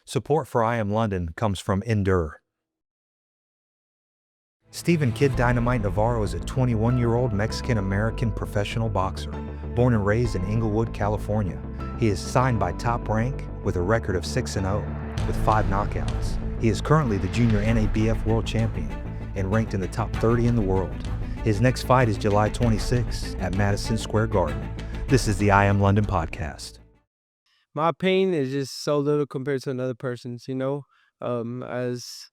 Support for I Am London comes from Endure. Stephen Kid Dynamite Navarro is a 21-year-old Mexican-American professional boxer, born and raised in Inglewood, California. He is signed by Top Rank with a record of 6-0 with 5 knockouts. He is currently the junior NABF world champion and ranked in the top 30 in the world. His next fight is July 26 at Madison Square Garden. This is the I Am London podcast. My pain is just so little compared to another person's, as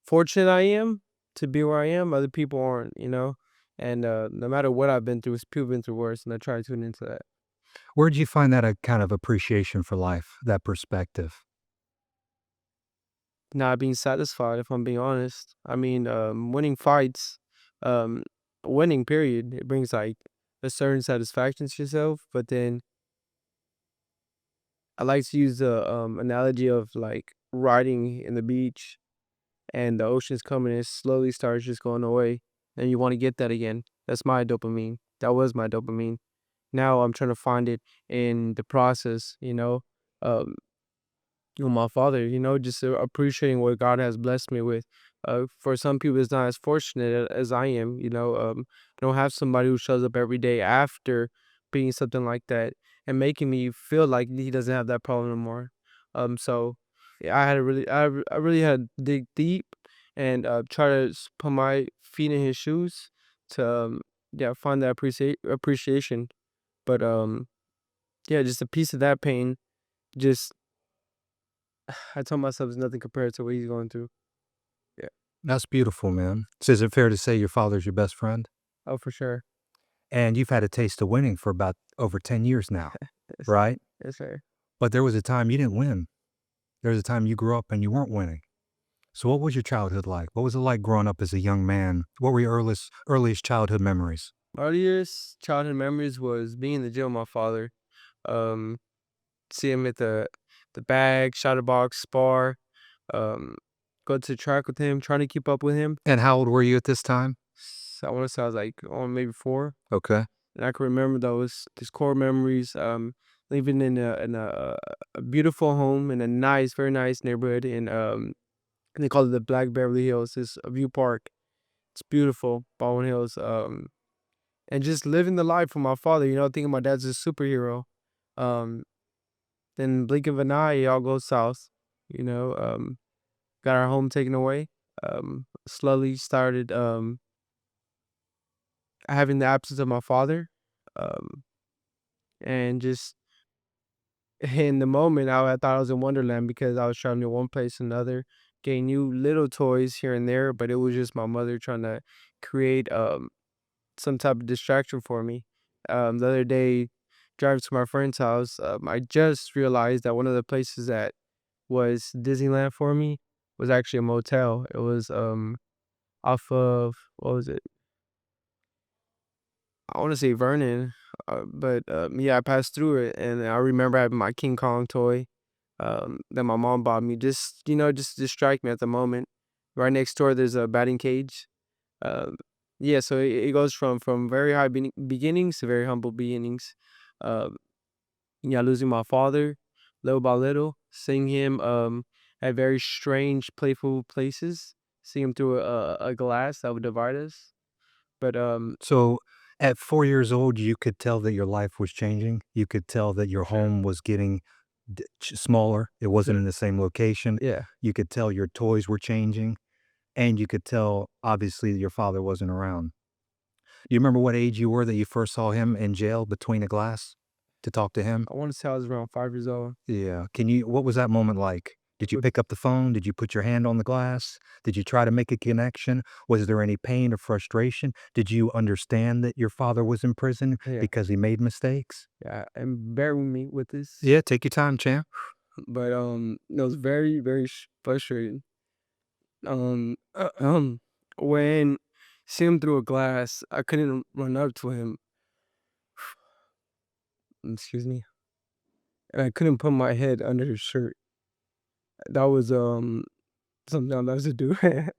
fortunate I am to be where I am, other people aren't, and no matter what I've been through, people have been through worse, and I try to tune into that. Where did you find that a kind of appreciation for life, that perspective? Not being satisfied, if I'm being honest. I mean, winning fights, um, winning period, it brings like a certain satisfaction to yourself, but then I like to use the analogy of like riding in the beach and the ocean's coming and it slowly starts just going away and you want to get that again. That's my dopamine. That was my dopamine. Now I'm trying to find it in the process, um, with my father, just appreciating what God has blessed me with. For some people, it's not as fortunate as I am. I don't have somebody who shows up every day after being something like that and making me feel like he doesn't have that problem anymore. So yeah, I really had to dig deep and try to put my feet in his shoes to yeah, find that appreciation. But yeah, just a piece of that pain. Just I told myself it's nothing compared to what he's going through. Yeah. That's beautiful, man. So is it fair to say your father's your best friend? Oh, for sure. And you've had a taste of winning for about over 10 years now, Yes, right? yes, sir. But there was a time you didn't win. There was a time you grew up and you weren't winning. So what was your childhood like? What was it like growing up as a young man? What were your earliest childhood memories? My earliest childhood memories was being in the gym with my father. Um, See him at the bag, shadow box, spar. Um, Go to the track with him, trying to keep up with him. And how old were you at this time? So I want to say I was like on maybe 4, Okay. and I can remember these core memories. Living in a beautiful home in a nice, very nice neighborhood in they call it the Black Beverly Hills. It's a view park. It's beautiful, Baldwin Hills. And just living the life with my father, thinking my dad's a superhero. Um, then blink of an eye, it all goes south. You know, um, got our home taken away. Slowly started having the absence of my father. Um, and just in the moment, I thought I was in Wonderland because I was traveling to one place to another, getting new little toys here and there, but it was just my mother trying to create some type of distraction for me. The other day, driving to my friend's house, I just realized that one of the places that was Disneyland for me was actually a motel. It was off of what was it? I want to say Vernon, but yeah, I passed through it, and I remember having my King Kong toy that my mom bought me, just to distract me at the moment. Right next door, there's a batting cage. Um, yeah, so it goes from very high beginnings to very humble beginnings. Um, yeah, losing my father little by little, seeing him at very strange, playful places, seeing him through a glass that would divide us. But So at 4 years old, you could tell that your life was changing. You could tell that your home was getting smaller. It wasn't in the same location. yeah, You could tell your toys were changing. And you could tell, obviously, that your father wasn't around. Do you remember what age you were that you first saw him in jail between a glass to talk to him? I want to say I was around 5 years old. Yeah. What was that moment like? Did you But pick up the phone? Did you put your hand on the glass? Did you try to make a connection? Was there any pain or frustration? Did you understand that your father was in prison yeah, because he made mistakes? yeah, and bear with me with this. Yeah, take your time, champ. But it was very, very frustrating. When see him through a glass, I couldn't run up to him. Excuse me, and I couldn't put my head under his shirt. That was something I love to do with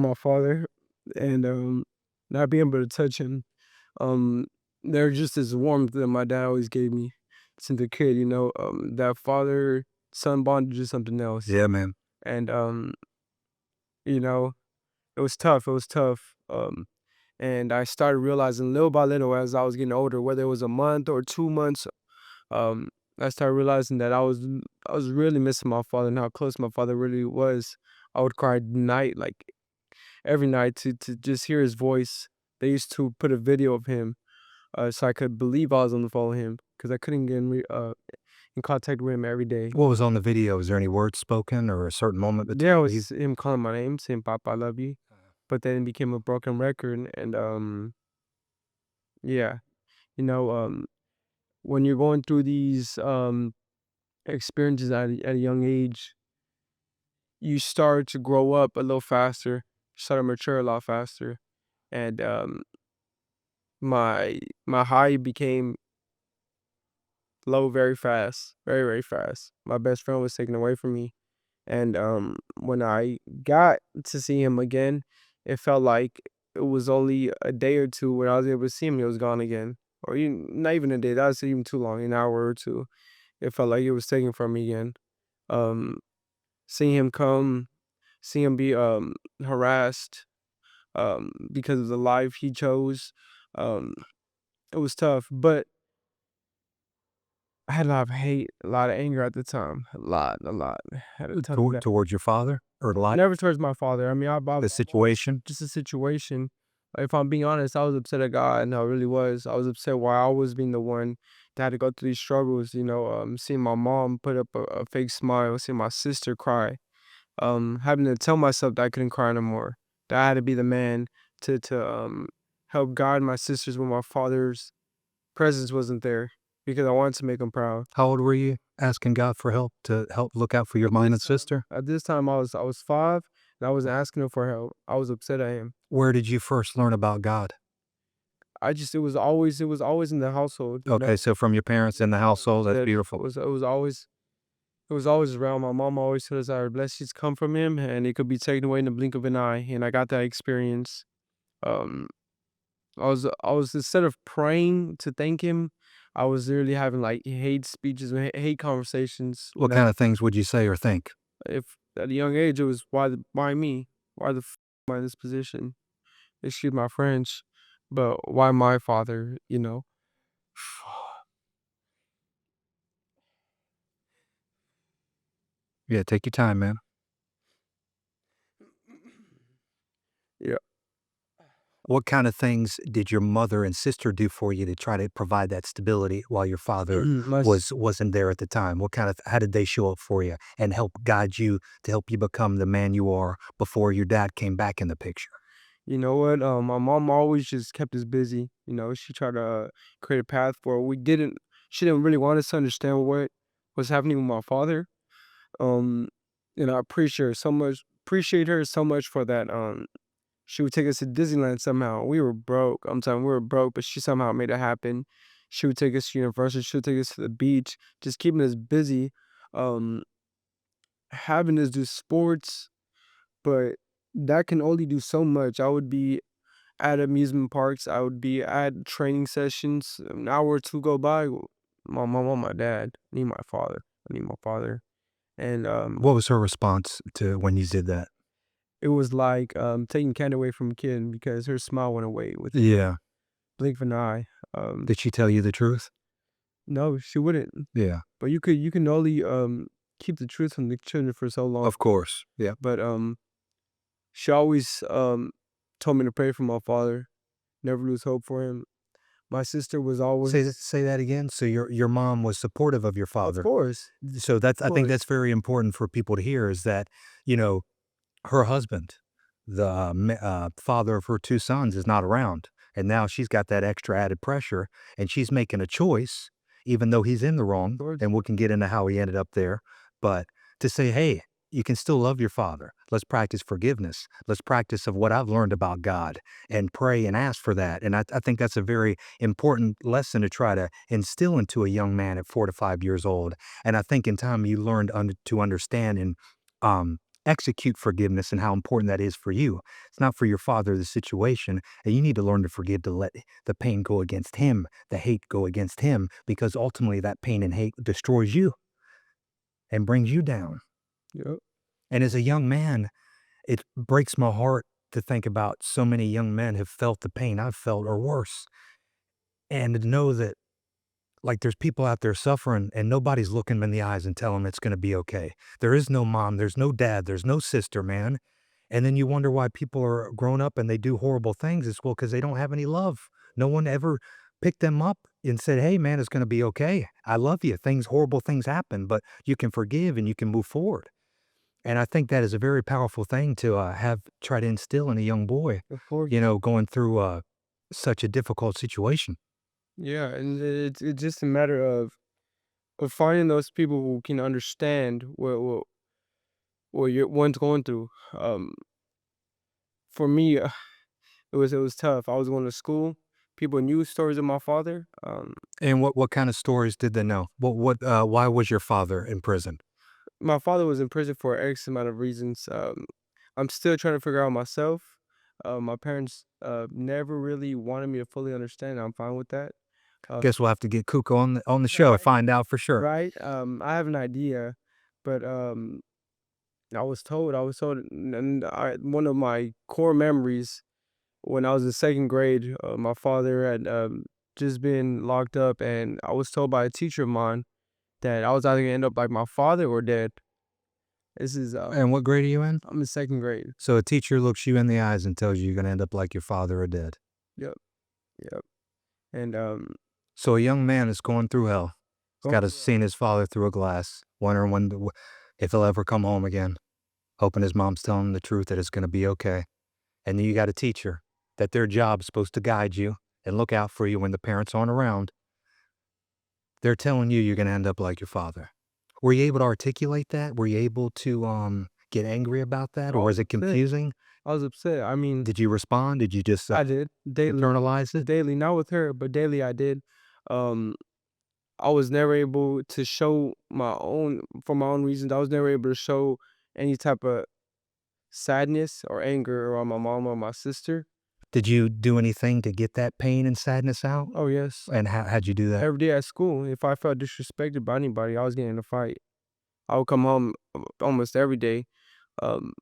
my father, and not being able to touch him. Um, there's just this warmth that my dad always gave me since a kid. That father. son bondage is something else. Yeah, man. And you know, it was tough. It was tough. And I started realizing little by little as I was getting older, whether it was a month or 2 months, um, I started realizing that I was really missing my father and how close my father really was. I would cry night, like every night, to just hear his voice. They used to put a video of him, so I could believe I was on the phone with him because I couldn't get in contact with him every day. What was on the video? Is there any words spoken or a certain moment There between you? was him calling my name, saying "Papa, I love you," but then it became a broken record, and yeah, you know, when you're going through these experiences at a young age, you start to grow up a little faster, start to mature a lot faster, and my my high became low very fast, very very fast. My best friend was taken away from me, and when I got to see him again, it felt like it was only a day or two when I was able to see him. He was gone again, or even not even a day. That was even too long, an hour or two. It felt like it was taken from me again. Um, seeing him come, seeing him be harassed because of the life he chose, um, it was tough. But I had a lot of hate, a lot of anger at the time. A lot, a lot. I had a tough Towards your father or the life, never towards my father. I mean, the situation? just a situation. If I'm being honest, I was upset at God, and I really was. I was upset why I was being the one that had to go through these struggles. Seeing my mom put up a fake smile, seeing my sister cry, having to tell myself that I couldn't cry no more. That I had to be the man to help guide my sisters when my father's presence wasn't there because I wanted to make him proud. How old were you asking God for help to help look out for your mom and sister? At this time, I was 5, and I wasn't asking him for help. I was upset at him. Where did you first learn about God? It was always in the household. Okay, so from your parents in the household, that's That beautiful. it was always around. My mom always told us our blessings come from him, and it could be taken away in the blink of an eye. And I got that experience. Um, I was instead of praying to thank him, I was literally having like hate speeches and hate conversations. What kind of things would you say or think? If at a young age it was why me? Why the am I in this position? Excuse my French, but why my father? Yeah, take your time, man. Yeah. What kind of things did your mother and sister do for you to try to provide that stability while your father My s wasn't there at the time? How did they show up for you and help guide you to help you become the man you are before your dad came back in the picture? You know what? My mom always just kept us busy. She tried to create a path for we didn't. She didn't really want us to understand what was happening with my father. Um, and I appreciate her so much. Appreciate her so much for that. She would take us to Disneyland somehow. We were broke. I'm telling you, we were broke, but she somehow made it happen. She would take us to Universal. She would take us to the beach, just keeping us busy. Um, Having us do sports, but that can only do so much. I would be at amusement parks. I would be at training sessions. An hour or two go by. My mom, my dad. I need my father. I need my father. And What was her response to when you did that? it was like taking candy away from a kid because her smile went away with Yeah. blink of an eye. Um, Did she tell you the truth? no, she wouldn't. Yeah. But you can only keep the truth from the children for so long. Of course. Yeah. But she always told me to pray for my father, never lose hope for him. My sister was always, Say that again. So your mom was supportive of your of father. course, So of I think course. that's very important for people to hear is that, you know, her husband, the father of her 2 sons, is not around, and now she's got that extra added pressure, and she's making a choice, even though he's in the Of wrong, course. and we can get into how he ended up there, but to say, "Hey, you can still love your father. Let's practice forgiveness. Let's practice of what I've learned about God and pray and ask for that," and I think that's a very important lesson to try to instill into a young man at 4 to 5 years old, and I think in time you learned to understand and, um, execute forgiveness and how important that is for you. It's not for your father, the situation, and you need to learn to forgive to let the pain go against him, the hate go against him, because ultimately that pain and hate destroys you. and brings you down. Yep. And as a young man, it breaks my heart to think about so many young men have felt the pain I've felt or worse. And to know that, like, there's people out there suffering and nobody's looking them in the eyes and telling them it's going to be okay. There is no mom, there's no dad, there's no sister, man. And then you wonder why people are grown up and they do horrible things. It's well, because they don't have any love. No one ever picked them up and said, hey, man, it's going to be okay. I love you. Horrible things happen, but you can forgive and you can move forward. And I think that is a very powerful thing to try to instill in a young boy, Of course. going through such a difficult situation. Yeah, and it's just a matter of finding those people who can understand what you're one's going through. For me, it was tough. I was going to school. People knew stories of my father. And what kind of stories did they know? Why was your father in prison? My father was in prison for X amount of reasons. I'm still trying to figure out myself. My parents never really wanted me to fully understand. I'm fine with that. Guess we'll have to get Kuko on the show and Right. find out for sure. Right. I have an idea, but I was told, and one of my core memories when I was in second grade, my father had just been locked up, and I was told by a teacher of mine that I was either gonna end up like my father or dead. This is And what grade are you in? I'm in second grade. So a teacher looks you in the eyes and tells you you're going to end up like your father or dead. Yep, yep. And So a young man is going through hell. He's got to going seen his father through a glass, wondering if he'll ever come home again, hoping his mom's telling him the truth that it's going to be okay. And then you got a teacher that their job's supposed to guide you and look out for you when the parents aren't around. They're telling you you're going to end up like your father. Were you able to articulate that? Were you able to get angry about that, I or was was it upset. confusing? I was upset. I mean, Did you respond? Did you just I did daily, internalize it? daily, not with her, but daily I did. Um, I was never able to show for my own reasons. I was never able to show any type of sadness or anger around my mom or my sister. Did you do anything to get that pain and sadness out? Oh yes, And how'd you do that? every day at school, if I felt disrespected by anybody, I was getting in a fight. I would come home almost every day, um,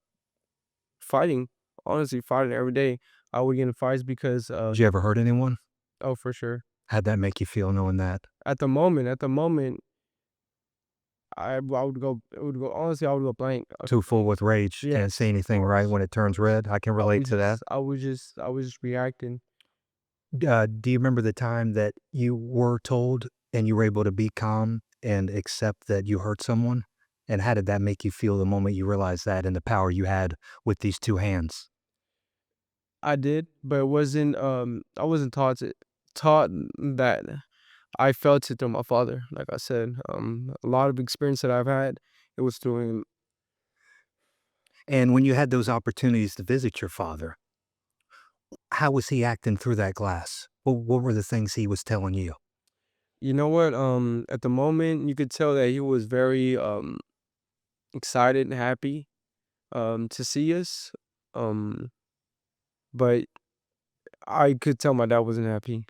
fighting. Honestly, fighting every day. I would get in fights because, Did you ever hurt anyone? oh, for sure. How'd that make you feel knowing that? At the moment, I would go. It would go. Honestly, I would go blank. Too full with rage, can't Yes, say of anything right course, when it of turns course. red. I can I relate was to that. just, I was just, I was just reacting. Do you remember the time that you were told and you were able to be calm and accept that you hurt someone? And how did that make you feel the moment you realized that and the power you had with these two hands? I did, but it wasn't. I wasn't taught that. I felt it through my father. Like I said, a lot of experience that I've had, it was through him. And when you had those opportunities to visit your father, how was he acting through that glass? What were the things he was telling you? You know what? At the moment, you could tell that he was very excited and happy to see us. Um, but I could tell my dad wasn't happy.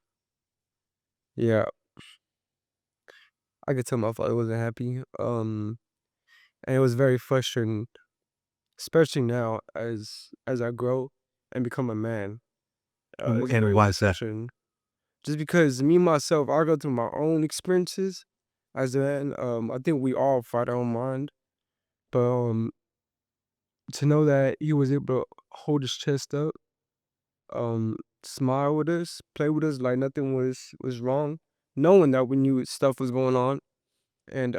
Yeah, I could tell my father wasn't happy. And it was very frustrating, especially now as I grow and become a man. It's And very why is that? frustrating. Just because me myself, I go through my own experiences as a man. I think we all fight our own mind, but to know that he was able to hold his chest up, smile with us, play with us like nothing was wrong, knowing that we knew stuff was going on, and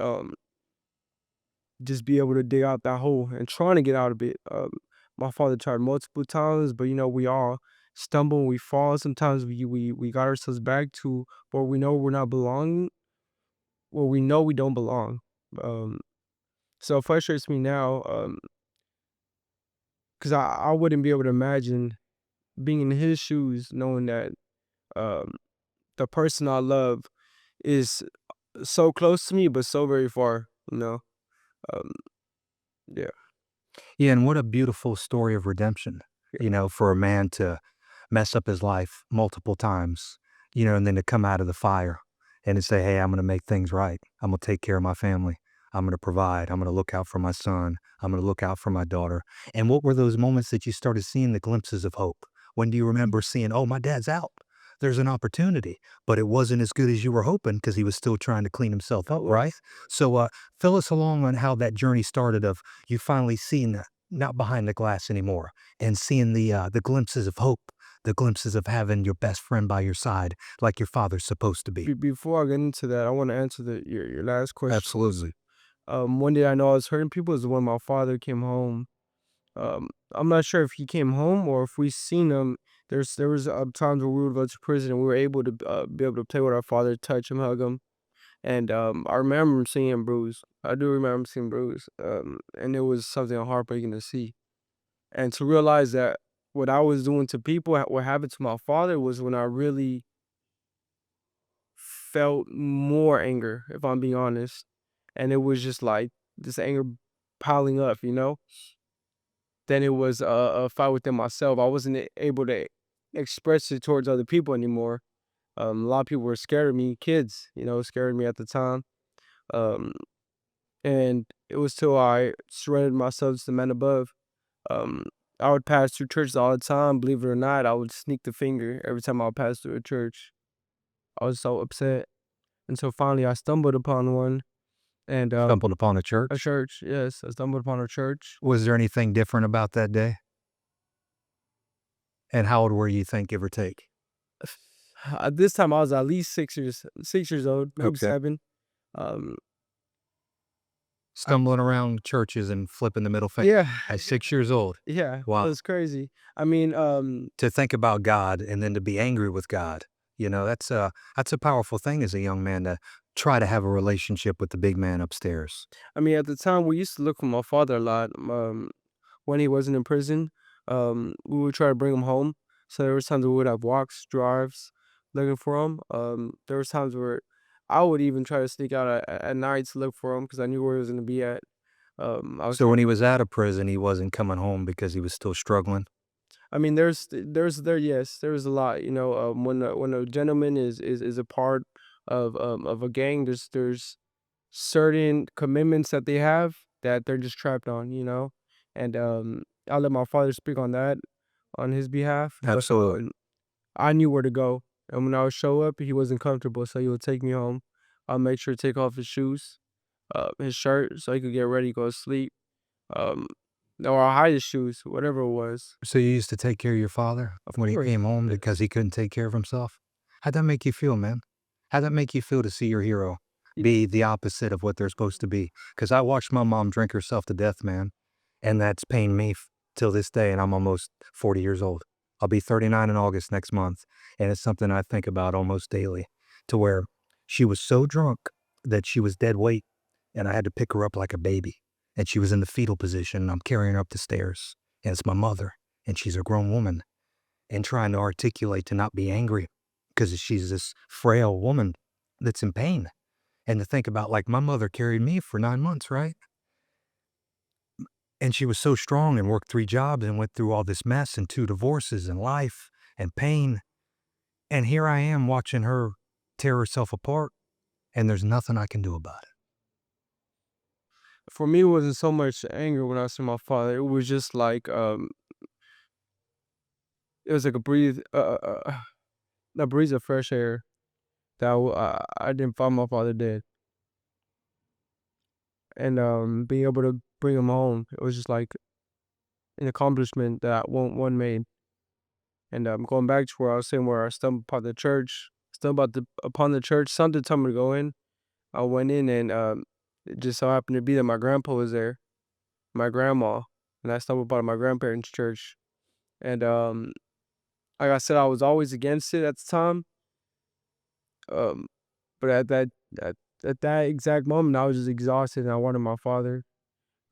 just be able to dig out that hole and trying to get out of it. My father tried multiple times, but we all stumble, we fall. Sometimes we got ourselves back to where we know we're not belonging, where we know we don't belong. Um, so it frustrates me now, because I wouldn't be able to imagine being in his shoes, knowing that um, the person I love is so close to me, but so very far. Um, yeah, Yeah, and what a beautiful story of redemption, yeah, for a man to mess up his life multiple times, and then to come out of the fire and to say, hey, I'm going to make things right. I'm going to take care of my family. I'm going to provide. I'm going to look out for my son. I'm going to look out for my daughter. And what were those moments that you started seeing the glimpses of hope? When do you remember seeing, oh, my dad's out? There's an opportunity, but it wasn't as good as you were hoping because he was still trying to clean himself up, right? So, fill us along on how that journey started of you finally seeing not behind the glass anymore and seeing the glimpses of hope, the glimpses of having your best friend by your side like your father's supposed to be. Before I get into that, I want to answer your last question. Absolutely. One day I know I was hurting people is when my father came home. I'm not sure if he came home or if we seen him. There was times where we would go to prison and we were able to be able to play with our father, touch him, hug him, and I remember seeing him bruised. I do remember seeing bruised, and it was something heartbreaking to see and to realize that what I was doing to people, what happened to my father, was when I really felt more anger, if I'm being honest, and it was just like this anger piling up, you know. Then it was a fight within myself. I wasn't able to express it towards other people anymore. A lot of people were scared of me, kids, you know, scared of me at the time. Um, and it was till I surrendered myself to the man above. Um, I would pass through churches all the time. Believe it or not, I would sneak the finger every time I would pass through a church. I was so upset. And so finally I stumbled upon one and Stumbled upon a a church. church. Yes, I stumbled upon a church. Was there anything different about that day? And how old were you think, give or take? At this time I was at least 6 years old, maybe Okay. 7. Um, I, Stumbling around churches and flipping the middle finger yeah, at 6 years old. yeah, it Wow. was crazy. I mean, To think about God and then to be angry with God, that's a powerful thing as a young man to try to have a relationship with the big man upstairs. at the time we used to look for my father a lot. When he wasn't in prison, we would try to bring him home. So there was times we would have walks, drives, looking for him. There was times where I would even try to sneak out at night to look for him because I knew where he was gonna be at. I was So when he was out of prison, he wasn't coming home because he was still struggling. I mean, yes, there's a lot. You know, when a gentleman is a part of a gang, there's certain commitments that they have that they're just trapped on. You know, and I'll let my father speak on that on his behalf. But Absolutely. I knew where to go, and when I would show up, he wasn't comfortable, so he would take me home. I'll make sure to take off his shoes, his shirt, so he could get ready, go to sleep. Um, or I'll hide his shoes, whatever it was. So you used to take care of your father Of when he course. came home because he couldn't take care of himself? How'd that make you feel, man? How'd that make you feel to see your hero be the opposite of what they're supposed to be? Because I watched my mom drink herself to death, man, and that's pained me till this day, and I'm almost 40 years old. I'll be 39 in August next month, and it's something I think about almost daily, to where she was so drunk that she was dead weight, and I had to pick her up like a baby, and she was in the fetal position, and I'm carrying her up the stairs, and it's my mother, and she's a grown woman, and trying to articulate to not be angry because she's this frail woman that's in pain. And to think about, like, my mother carried me for 9 months, right? And she was so strong and worked 3 jobs and went through all this mess and 2 divorces and life and pain. And here I am watching her tear herself apart, and there's nothing I can do about it. For me, it wasn't so much anger when I saw my father. It was just like it was like a breeze of fresh air that I didn't find my father dead, and being able to bring him home, it was just like an accomplishment that one made. And going back to where I was saying, where I stumbled upon the church, upon the church. Something told me to go in. I went in, and it just so happened to be that my grandpa was there, my grandma, and I stumbled upon my grandparents' church. And like I said, I was always against it at the time. Um, but at, at that exact moment, I was just exhausted and I wanted my father.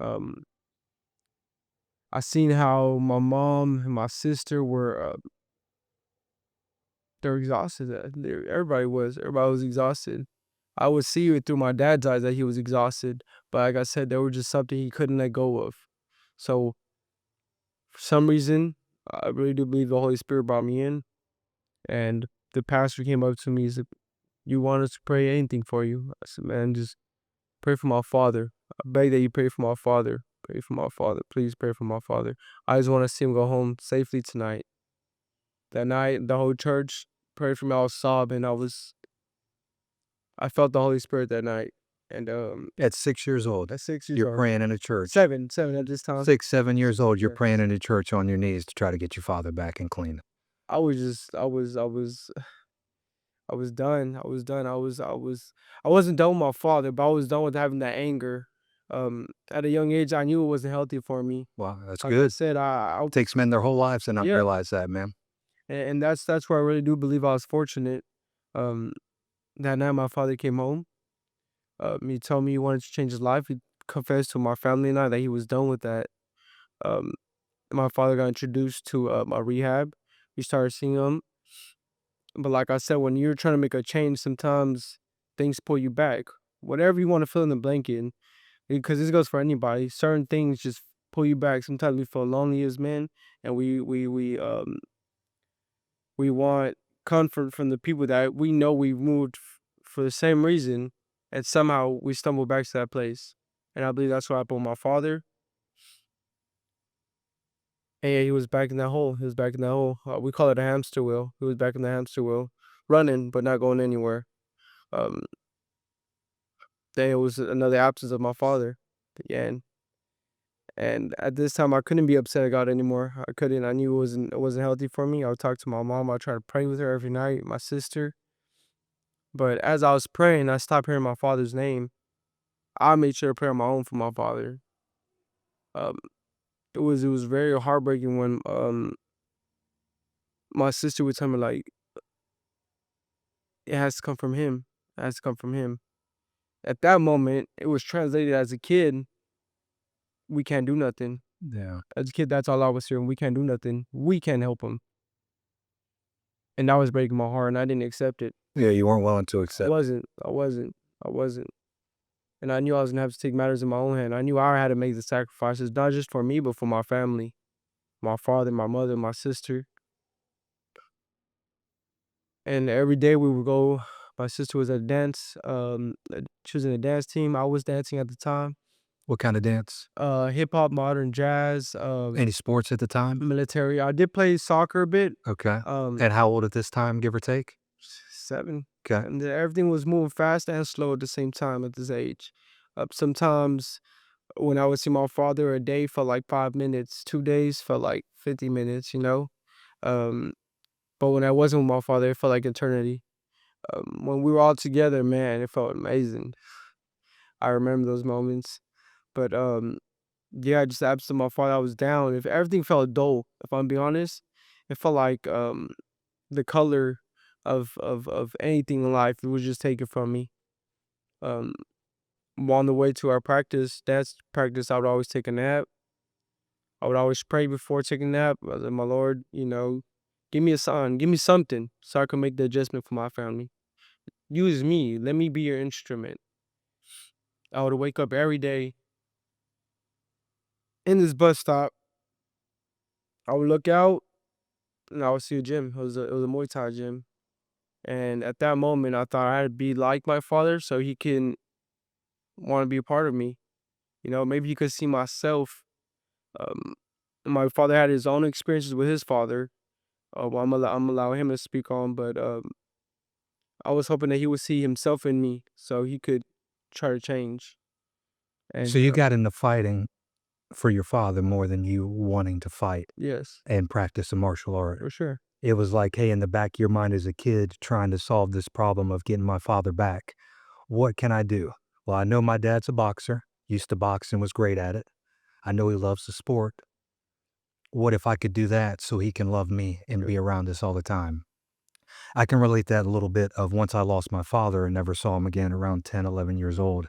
Um, I seen how my mom and my sister were they're exhausted. Everybody was exhausted. I would see it through my dad's eyes that he was exhausted, but like I said, there was just something he couldn't let go of. So for some reason, I really do believe the Holy Spirit brought me in, and the pastor came up to me. He's like, "You want us to pray anything for you?" I said, "Man, just Pray for my father. I beg that you pray for my father. Pray for my father. Please pray for my father. I just want to see him go home safely tonight. That night, the whole church prayed for me. I was sobbing. I felt the Holy Spirit that night. And At 6 years old, at 6 years you're old. praying in a church. Seven at this time. 6, 7 years old, you're Yes. praying in a church on your knees to try to get your father back and clean. I was done. I wasn't done with my father, but I was done with having that anger. At a young age, I knew it wasn't healthy for me. Wow, that's Like I good. said, I Takes men their whole lives to not Yeah. realize that, man. and that's where I really do believe I was fortunate. Um, that night my father came home. He told me he wanted to change his life. He confessed to my family and I that he was done with that. Um, my father got introduced to a rehab. We started seeing him. But like I said, when you're trying to make a change, sometimes things pull you back. Whatever you want to fill in the blanket, because this goes for anybody. Certain things just pull you back. Sometimes we feel lonely as men, and we want comfort from the people that we know we moved for the same reason, and somehow we stumble back to that place. And I believe that's what happened with my father. And yeah, he was back in that hole. He was back in that hole. We call it a hamster wheel. He was back in the hamster wheel, running but not going anywhere. Um, then it was another absence of my father. Yeah, and at this time I couldn't be upset at God anymore. I couldn't. I knew it wasn't healthy for me. I would talk to my mom. I try to pray with her every night, my sister. But as I was praying, I stopped hearing my father's name. I made sure to pray on my own for my father. Um, it was very heartbreaking when my sister would tell me like it has to come from him. It has to come from him. At that moment, it was translated as a kid, we can't do nothing. Yeah. As a kid, that's all I was hearing. We can't do nothing. We can't help him. And that was breaking my heart, and I didn't accept it. Yeah, you weren't willing to I accept. wasn't. And I knew I was gonna have to take matters in my own hand. I knew I had to make the sacrifices, not just for me, but for my family, my father, my mother, my sister. And every day we would go. My sister was at dance. She was in a dance team. I was dancing at the time. What kind of dance? Hip hop, modern jazz, Any sports at the time? military. I did play soccer a bit. Okay. Um, And how old at this time, give or take? 7. Okay. And then everything was moving fast and slow at the same time at this age. Sometimes when I would see my father, a day felt like 5 minutes. 2 days felt like 50 minutes. Um, but when I wasn't with my father, it felt like eternity. When we were all together, man, it felt amazing. I remember those moments. But yeah, just absent my father, I was down. If everything felt dull, if I'm being honest, it felt like the color of anything in life, it was just taken from me. Um, on the way to our dance practice, I would always take a nap. I would always pray before taking a nap. I was like, my Lord, give me a sign, give me something so I can make the adjustment for my family. Use me, let me be your instrument. I would wake up every day in this bus stop. I would look out and I would see a gym. It was a Muay Thai gym. And at that moment, I thought I had to be like my father so he can want to be a part of me. Maybe he could see myself. Um, my father had his own experiences with his father. I'm allowing him to speak on, but I was hoping that he would see himself in me so he could try to change. And So you got into fighting for your father more than you wanting to fight yes, and practice a martial art. for sure. It was like, hey, in the back of your mind as a kid, trying to solve this problem of getting my father back. What can I do? Well, I know my dad's a boxer, used to box and was great at it. I know he loves the sport. What if I could do that so he can love me and be around us all the time? I can relate that a little bit of once I lost my father and never saw him again around 10, 11 years old.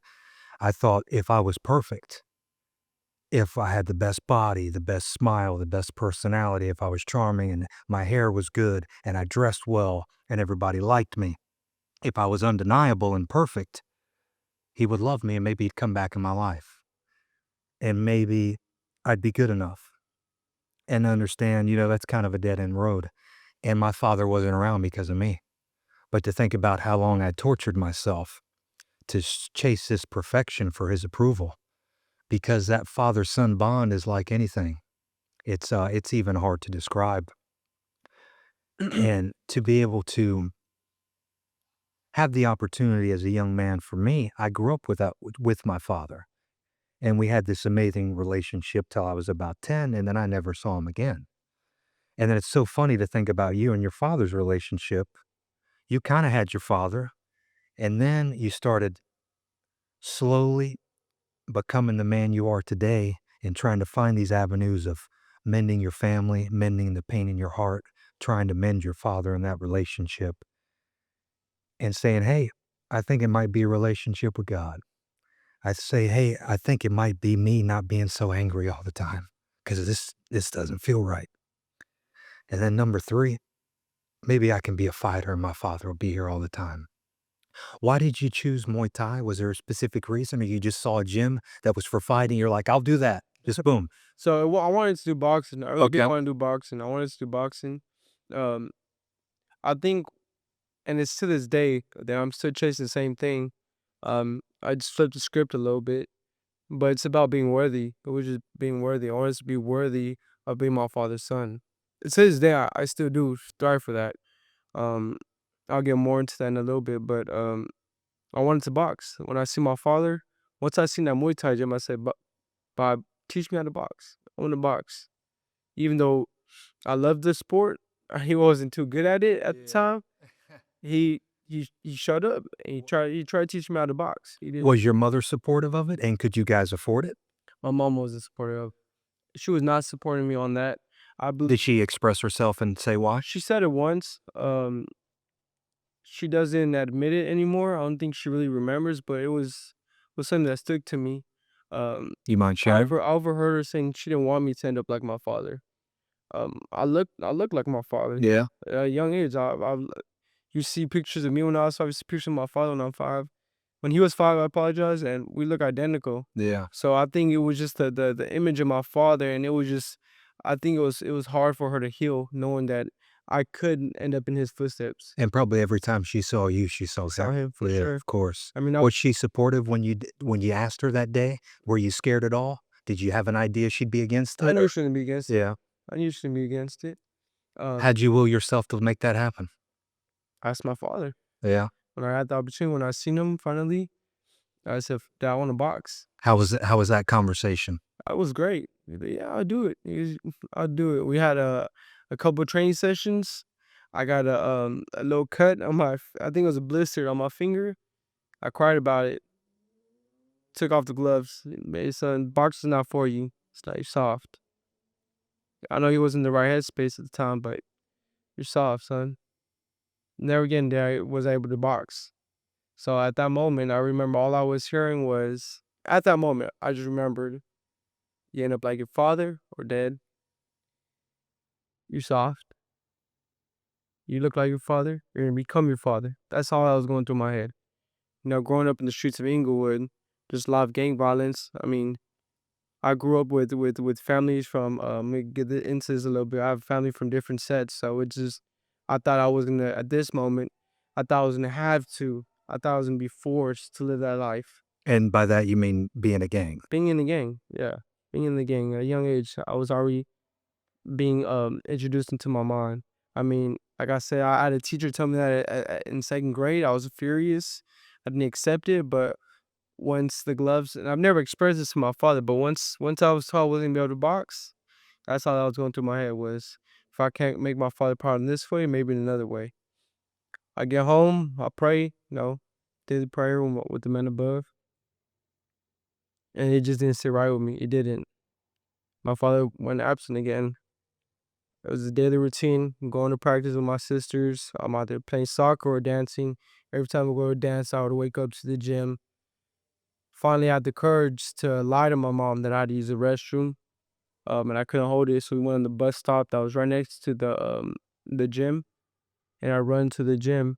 I thought if I was perfect, if I had the best body, the best smile, the best personality, if I was charming and my hair was good and I dressed well and everybody liked me, if I was undeniable and perfect, he would love me and maybe he'd come back in my life. And maybe I'd be good enough and understand, that's kind of a dead end road. And my father wasn't around because of me. But to think about how long I tortured myself to chase this perfection for his approval, because that father-son bond is like anything. It's even hard to describe. And to be able to have the opportunity as a young man, for me, I grew up with my father, and we had this amazing relationship till I was about 10, and then I never saw him again. And then it's so funny to think about you and your father's relationship. You kinda had your father, and then you started slowly becoming the man you are today and trying to find these avenues of mending your family, mending the pain in your heart, trying to mend your father in that relationship, and saying, "Hey, I think it might be a relationship with God." I say, "Hey, I think it might be me not being so angry all the time, because this doesn't feel right." And then number 3, maybe I can be a fighter and my father will be here all the time. Why did you choose Muay Thai? Was there a specific reason, or you just saw a gym that was for fighting, you're like, "I'll do that." Just boom. So I wanted to do boxing. I really did Okay. want to do boxing. I wanted to do boxing. Um, I think, and it's to this day that I'm still chasing the same thing. I just flipped the script a little bit, but it's about being worthy. It was just being worthy. I wanted to be worthy of being my father's son. To this day, I still do strive for that. Um, I'll get more into that in a little bit, but I wanted to box. When I see my father, once I seen that Muay Thai gym, I said, Bob, teach me how to box. I want to box." Even though I love the sport, he wasn't too good at it at the time. He shut up and he tried to teach me how to box. He did. Was your mother supportive of it, and could you guys afford it? My mom wasn't supportive. She was not supporting me on that. I Did believe she express herself and say why? she said it once. She doesn't admit it anymore. I don't think she really remembers, but it was something that stuck to me. You mind I sharing? overheard her saying she didn't want me to end up like my father. I look like my father. Yeah. At a young age, you see pictures of me when I was 5, you see pictures of my father when I'm 5. When he was 5, I apologize, and we look identical. Yeah. So I think it was just the image of my father, and it was just, I think it was hard for her to heal, knowing that I could end up in his footsteps. And probably every time she saw you, she saw Saw that. him for Yeah, sure. of course. I mean, Was she supportive when you asked her that day? Were you scared at all? Did you have an idea she'd be against I it, knew or she shouldn't be against it. yeah. I knew she shouldn't be against it. How'd you will yourself to make that happen? I asked my father Yeah. when I had the opportunity. When I seen him finally, I said, "Dad, I want to box." How was that conversation? That was great. He's like, "Yeah, I'll do it." I'll do it. We had a couple training sessions. I got a little cut on I think it was a blister on my finger. I cried about it. Took off the gloves. "Hey, son, boxing's not for you. It's like soft." I know he was in the right headspace at the time, but you're soft, son. Never again did I was able to box. So at that moment, I remember all I was hearing was, at that moment, I just remembered, "You end up like your father or dead. You're soft. You look like your father. You're gonna become your father." That's all that was going through my head. Growing up in the streets of Inglewood, there's a lot of gang violence. I mean, I grew up with families from, let me get into this a little bit. I have family from different sets, so it just, I thought I was gonna, at this moment, I thought I was gonna have to. I thought I was gonna be forced to live that life. And by that, you mean be in a gang? Being in the gang, yeah, being in the gang at a young age, I was already being introduced into my mind. I mean, like I said, I had a teacher tell me that in second grade. I was furious. I didn't accept it, but once the gloves, and I've never expressed this to my father, but once I was told I wasn't gonna be able to box, that's all that was going through my head was, if I can't make my father proud in this way, maybe in another way. I get home, I pray, did the prayer with the man above, and it just didn't sit right with me. It didn't. My father went absent again. It was a daily routine. I'm going to practice with my sisters. I'm either playing soccer or dancing. Every time I go to dance, I would wake up to the gym. Finally, I had the courage to lie to my mom that I had to use the restroom. And I couldn't hold it, so we went on the bus stop that was right next to the gym. And I run to the gym,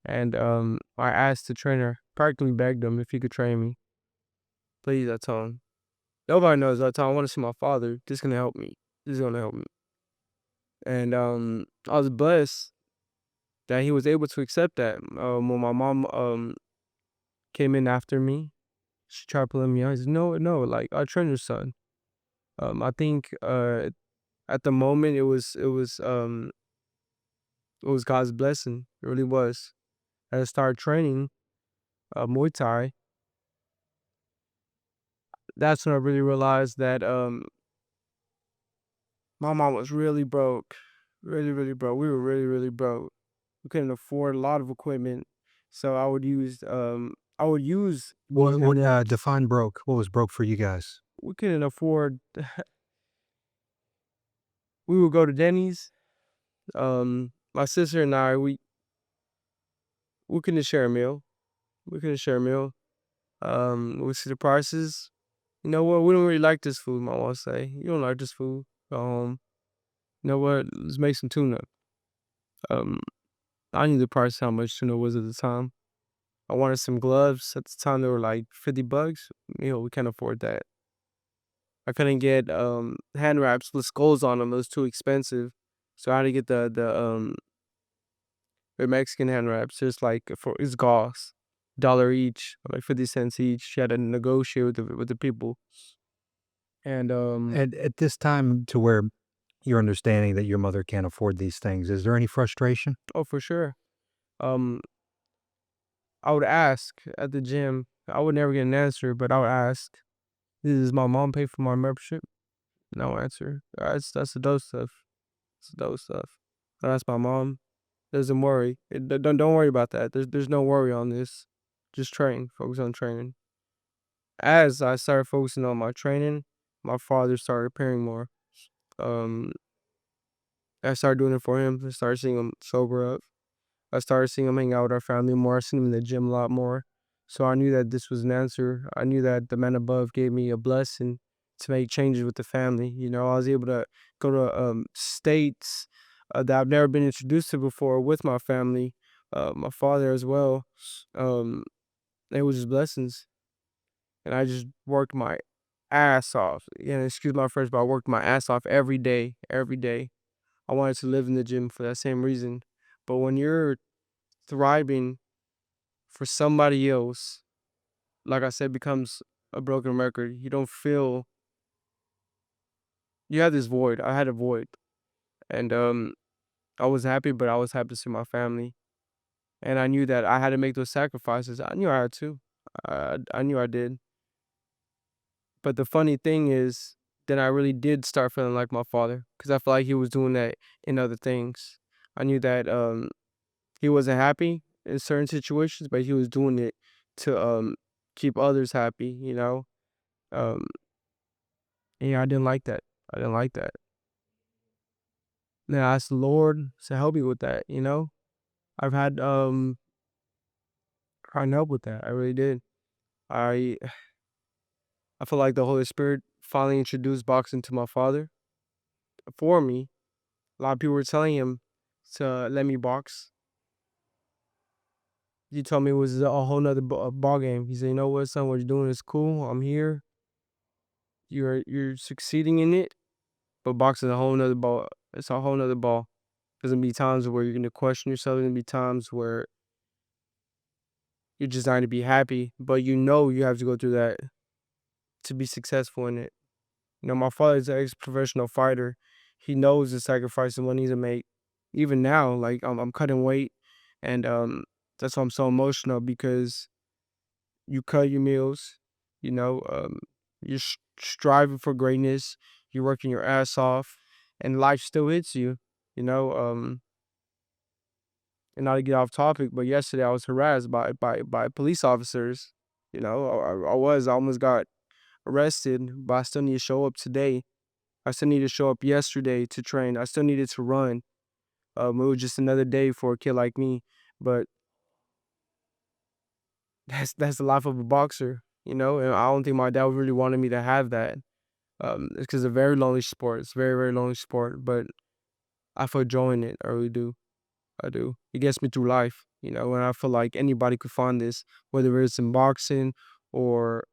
and I asked the trainer, practically begged him if he could train me. Please, I told him. Nobody knows. I told him I want to see my father. This is gonna help me. This is gonna help me. And I was blessed that he was able to accept that. When my mom came in after me. She tried pulling me out. I said, no, no, like I'll train your son. I think at the moment it was God's blessing. It really was. As I started training Muay Thai, that's when I really realized that my mom was really broke, really, really broke. We were really, really broke. We couldn't afford a lot of equipment, so I would use these What hand wraps. define broke? What was broke for you guys? We couldn't afford. We would go to Denny's. My sister and I, we couldn't share a meal. We couldn't share a meal. We see the prices. You know what? We don't really like this food. My mom say, "You don't like this food. Go home. You know what? Let's make some tuna." Um, I knew the price how much tuna was at the time. I wanted some gloves. At the time, they were like $50. You know, we can't afford that. I couldn't get hand wraps with skulls on them. It was too expensive. So I had to get the Mexican hand wraps. Just like for it's gauze, dollar each, like 50 cents each. You had to negotiate with the people. And At this time, to where you're understanding that your mother can't afford these things, is there any frustration? oh, for sure. Um, I would ask at the gym. I would never get an answer, but I would ask, "Does my mom pay for my membership?" No answer. That's the dope stuff. It's the dope stuff. I ask my mom. Doesn't worry. Don't worry about that. There's no worry on this. Just train. Focus on training. As I started focusing on my training, my father started appearing more. Um, I started doing it for him. I started seeing him sober up. I started seeing him hang out with our family more. I seen him in the gym a lot more. So I knew that this was an answer. I knew that the man above gave me a blessing to make changes with the family. You know, I was able to go to states that I've never been introduced to before with my family, my father as well. Um, it was just blessings, and I just worked my ass off. Yeah, excuse my French, but I worked my ass off every day, every day. I wanted to live in the gym for that same reason. But when you're thriving for somebody else, like I said, becomes a broken record. You don't feel you have this void. I had a void. And I was happy, but I was happy to see my family. And I knew that I had to make those sacrifices. I knew I had to. I knew I did. But the funny thing is, then I really did start feeling like my father because I felt like he was doing that in other things. I knew that he wasn't happy in certain situations, but he was doing it to keep others happy, you know? Um, yeah, I didn't like that. I didn't like that. And I asked the Lord to help me with that, you know? I've had trying help with that. I really did. I I feel like the Holy Spirit finally introduced boxing to my father for me. A lot of people were telling him to let me box. He told me it was a whole nother ball game. He said, "You know what, son? What you're doing is cool. I'm here. You're succeeding in it, but boxing is a whole nother ball. It's a whole nother ball. There's gonna be times where you're gonna question yourself. There's gonna be times where you're just trying to be happy, but you know you have to go through that to be successful in it. You know, my father's an ex-professional fighter. He knows the sacrifices one needs to make. Even now, like I'm cutting weight, and that's why I'm so emotional because you cut your meals. You know, you're striving for greatness. You're working your ass off, and life still hits you. You know, and not to get off topic, but yesterday I was harassed by police officers. You know, I almost got arrested, but I still need to show up today. I still need to show up yesterday to train. I still needed to run. It was just another day for a kid like me, but that's the life of a boxer, you know. And I don't think my dad really wanted me to have that. It's because it's a very lonely sport. It's a very very lonely sport, but I feel joy in it. I really do. I do. It gets me through life, you know. And I feel like anybody could find this, whether it's in boxing or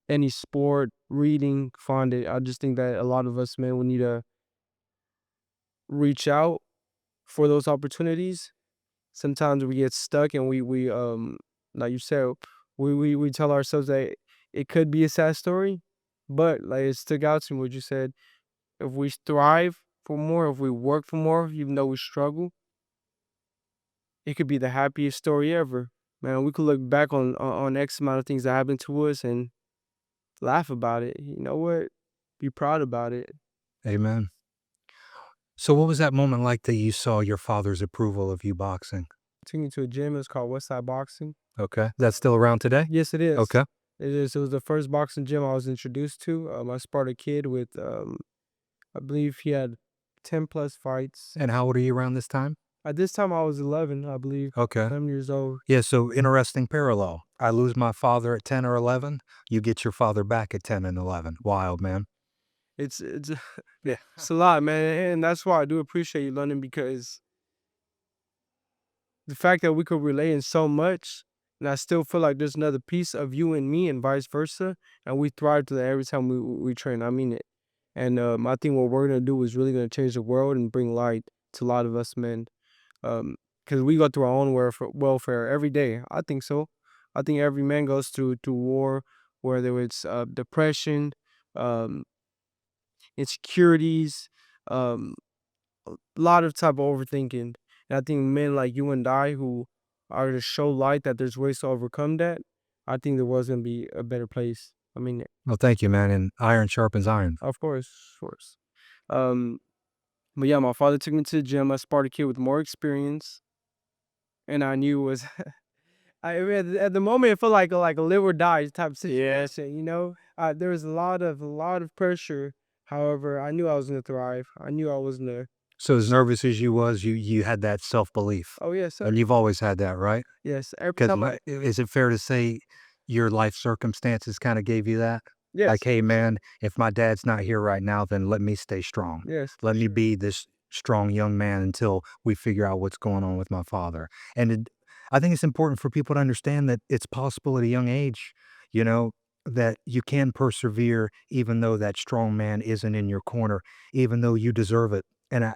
any sport, reading, find it. I just think that a lot of us, man, we need to reach out for those opportunities. Sometimes we get stuck and we like you said, we tell ourselves that it could be a sad story, but like it stuck out to me what you said. If we strive for more, if we work for more, even though we struggle, it could be the happiest story ever. Man, we could look back on X amount of things that happened to us and laugh about it. You know what? Be proud about it. Amen. So what was that moment like that you saw your father's approval of you boxing? Took me to a gym. It's called Westside Boxing. Okay. That's still around today? Yes, it is. Okay. It is. It was the first boxing gym I was introduced to. I sparred a kid with, I believe he had 10 plus fights. And how old are you around this time? At this time, I was 11, I believe. Okay. 11 years old. Yeah, so interesting parallel. I lose my father at 10 or 11. You get your father back at 10 and 11. Wild, man. It's Yeah. it's a lot, man, and that's why I do appreciate you, London, because the fact that we could relate in so much, and I still feel like there's another piece of you and me, and vice versa, and we thrive to that every time we train. I mean it, and I think what we're gonna do is really gonna change the world and bring light to a lot of us men, because we go through our own welfare every day. I think so. I think every man goes through war, whether it's depression, um, insecurities, um, a lot of type of overthinking. And I think men like you and I who are to show light that there's ways to overcome that, I think the world's gonna be a better place. I mean, Well, thank you, man. And iron sharpens iron. of course. Um, but yeah, my father took me to the gym. I sparred a kid with more experience, and I knew it was. At the moment, it felt like a live or die type of situation. You know, there was a lot of pressure. However, I knew I was gonna thrive. I knew I was gonna. So as nervous as you was, you had that self-belief. Oh yes, sir. And you've always had that, right? Yes. Every Because time is it fair to say your life circumstances kind of gave you that? yes. Like, hey, man, if my dad's not here right now, then let me stay strong. Yes, Let for me sure. be this strong young man until we figure out what's going on with my father. And I think it's important for people to understand that it's possible at a young age, you know, that you can persevere even though that strong man isn't in your corner, even though you deserve it. And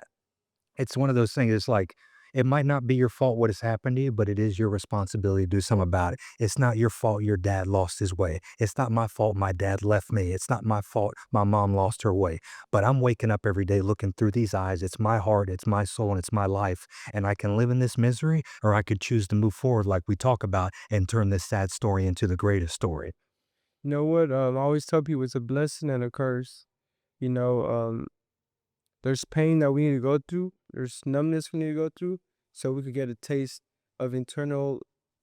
it's one of those things, it's like, it might not be your fault what has happened to you, but it is your responsibility to do something about it. It's not your fault your dad lost his way. It's not my fault my dad left me. It's not my fault my mom lost her way. But I'm waking up every day looking through these eyes. It's my heart, it's my soul, and it's my life. And I can live in this misery, or I could choose to move forward like we talk about and turn this sad story into the greatest story. You know what? I always tell people it's a blessing and a curse. You know, there's pain that we need to go through. There's numbness we need to go through, so we could get a taste of internal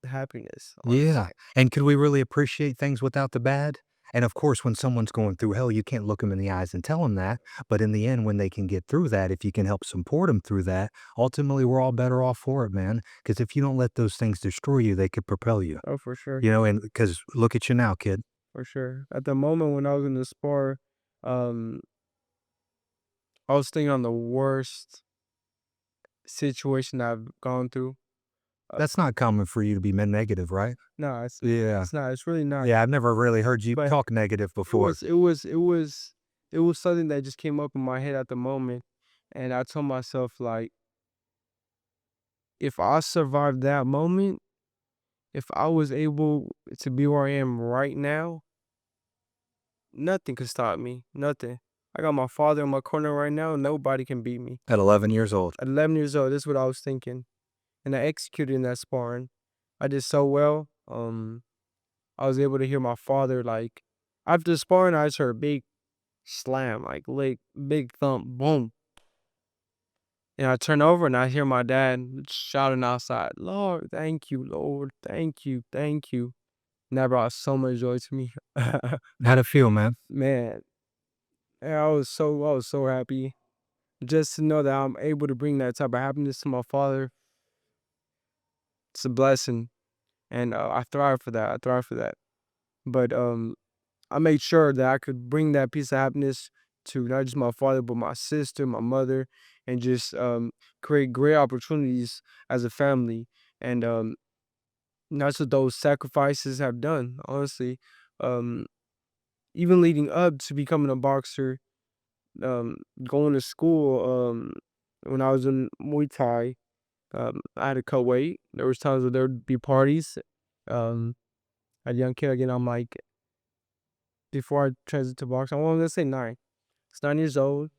happiness. Yeah. Honestly, And could we really appreciate things without the bad? And of course, when someone's going through hell, you can't look them in the eyes and tell them that. But in the end, when they can get through that, if you can help support them through that, ultimately, we're all better off for it, man. Because if you don't let those things destroy you, they could propel you, oh for sure, and because look at you now, kid. for sure. At the moment when I was in the spar, um, I was thinking on the worst situation I've gone through. That's not common for you to be negative, right? No, Yeah. it's not. It's really not. Yeah. I've never really heard you But talk negative it before. was it was it was it was something that just came up in my head at the moment, and I told myself like, if I survived that moment, if I was able to be where I am right now, nothing could stop me. Nothing. I got my father in my corner right now. Nobody can beat me. At 11 years old. At 11 years old, this is what I was thinking, and I executed in that sparring. I did so well. I was able to hear my father like after the sparring. I just heard a big slam, like big thump, boom. And I turn over and I hear my dad shouting outside, "Lord, thank you, Lord, thank you." And that brought so much joy to me. How'd it feel, man? Man, yeah, I was so happy just to know that I'm able to bring that type of happiness to my father. It's a blessing, and I thrive for that. I thrive for that. But I made sure that I could bring that piece of happiness to not just my father, but my sister, my mother, and just create great opportunities as a family. And that's what those sacrifices have done, honestly. Um, Even leading up to becoming a boxer, going to school, when I was in Muay Thai, I had to cut weight. There was times where there would be parties. Um, At a young kid again, I'm like, before I transitioned to boxing, I want to say 9. It's 9 years old.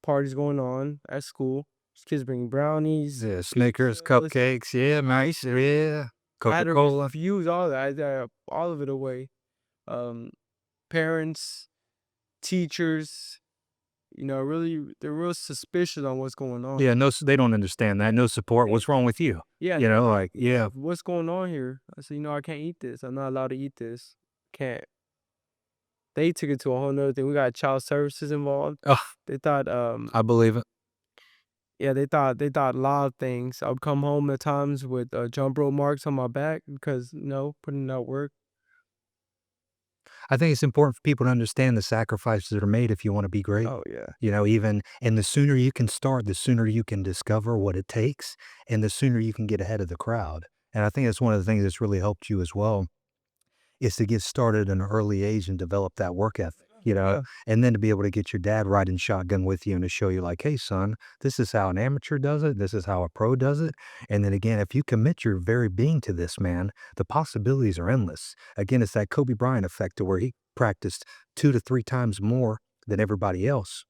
Parties going on at school. Kids bringing brownies, Yeah, Snickers, pizzas. cupcakes, yeah, nice, yeah, I had to Coca-Cola. refuse all that. I had to all of it away. Um, Parents, teachers, really, they're real suspicious on what's going on. Yeah, no, they don't understand that. No support. What's wrong with you? Yeah, Like, yeah. what's going on here? I said, I can't eat this. I'm not allowed to eat this. Can't. They took it to a whole nother thing. We got child services involved. Oh, They thought, I believe it. yeah, they thought a lot of things. I would come home at times with jump rope marks on my back because, putting out work. I think it's important for people to understand the sacrifices that are made if you want to be great. Oh yeah, Even, and the sooner you can start, the sooner you can discover what it takes, and the sooner you can get ahead of the crowd. And I think that's one of the things that's really helped you as well, is to get started at an early age and develop that work ethic, yeah, and then to be able to get your dad riding shotgun with you and to show you like, hey, son, this is how an amateur does it. This is how a pro does it. And then again, if you commit your very being to this, man, the possibilities are endless. Again, it's that Kobe Bryant effect to where he practiced 2 to 3 times more than everybody else.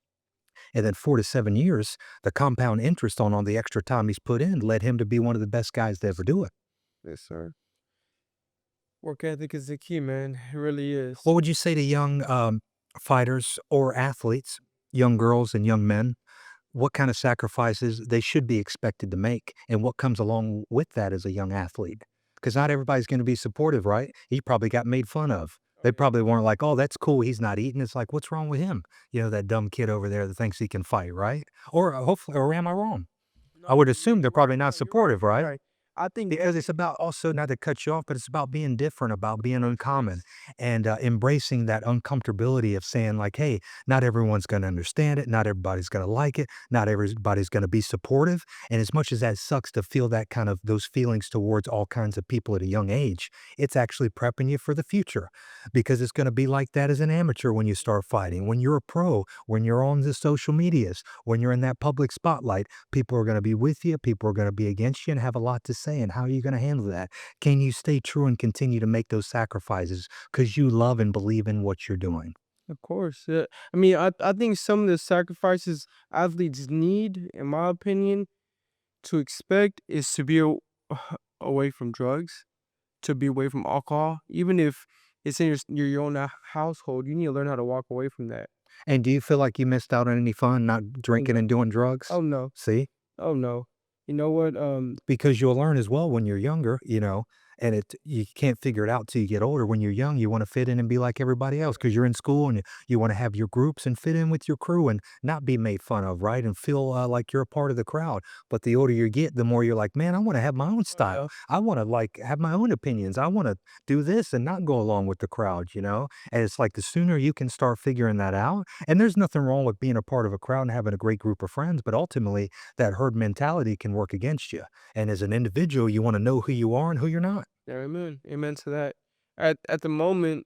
And then 4 to 7 years, the compound interest on all the extra time he's put in led him to be one of the best guys to ever do it. yes sir. Work ethic is the key, man. It really is. What would you say to young fighters or athletes, young girls and young men? What kind of sacrifices they should be expected to make, and what comes along with that as a young athlete? Because not everybody's going to be supportive, right? He probably got made fun of. They probably weren't like, "Oh, that's cool. He's not eating." It's like, "What's wrong with him?" That dumb kid over there that thinks he can fight, right? Or hopefully, or am I wrong? I No, would you're assume they're right. probably not No, you're right. supportive, You're right? right. I think Because it's about also, not to cut you off, but it's about being different, about being uncommon, and embracing that uncomfortability of saying like, hey, not everyone's going to understand it. Not everybody's going to like it. Not everybody's going to be supportive. And as much as that sucks to feel that kind of those feelings towards all kinds of people at a young age, it's actually prepping you for the future, because it's going to be like that as an amateur when you start fighting, when you're a pro, when you're on the social medias, when you're in that public spotlight. People are going to be with you. People are going to be against you and have a lot to say. And how are you going to handle that? Can you stay true and continue to make those sacrifices because you love and believe in what you're doing? Of course. Yeah. I mean, I think some of the sacrifices athletes need, in my opinion, to expect is to be away from drugs, to be away from alcohol. Even if it's in your own household, you need to learn how to walk away from that. And do you feel like you missed out on any fun not Oh drinking no. and doing drugs? Oh no. See? Oh no. You know what? Because you'll learn as well when you're younger, and you can't figure it out till you get older. When you're young, you want to fit in and be like everybody else because you're in school and you want to have your groups and fit in with your crew and not be made fun of, right? And feel like you're a part of the crowd. But the older you get, the more you're like, man, I want to have my own Oh yeah. style. I want to like have my own opinions. I want to do this and not go along with the crowd. And it's like the sooner you can start figuring that out. And there's nothing wrong with being a part of a crowd and having a great group of friends, but ultimately that herd mentality can work against you. And as an individual, you want to know who you are and who you're not. Yeah, amen. Amen to that. At the moment,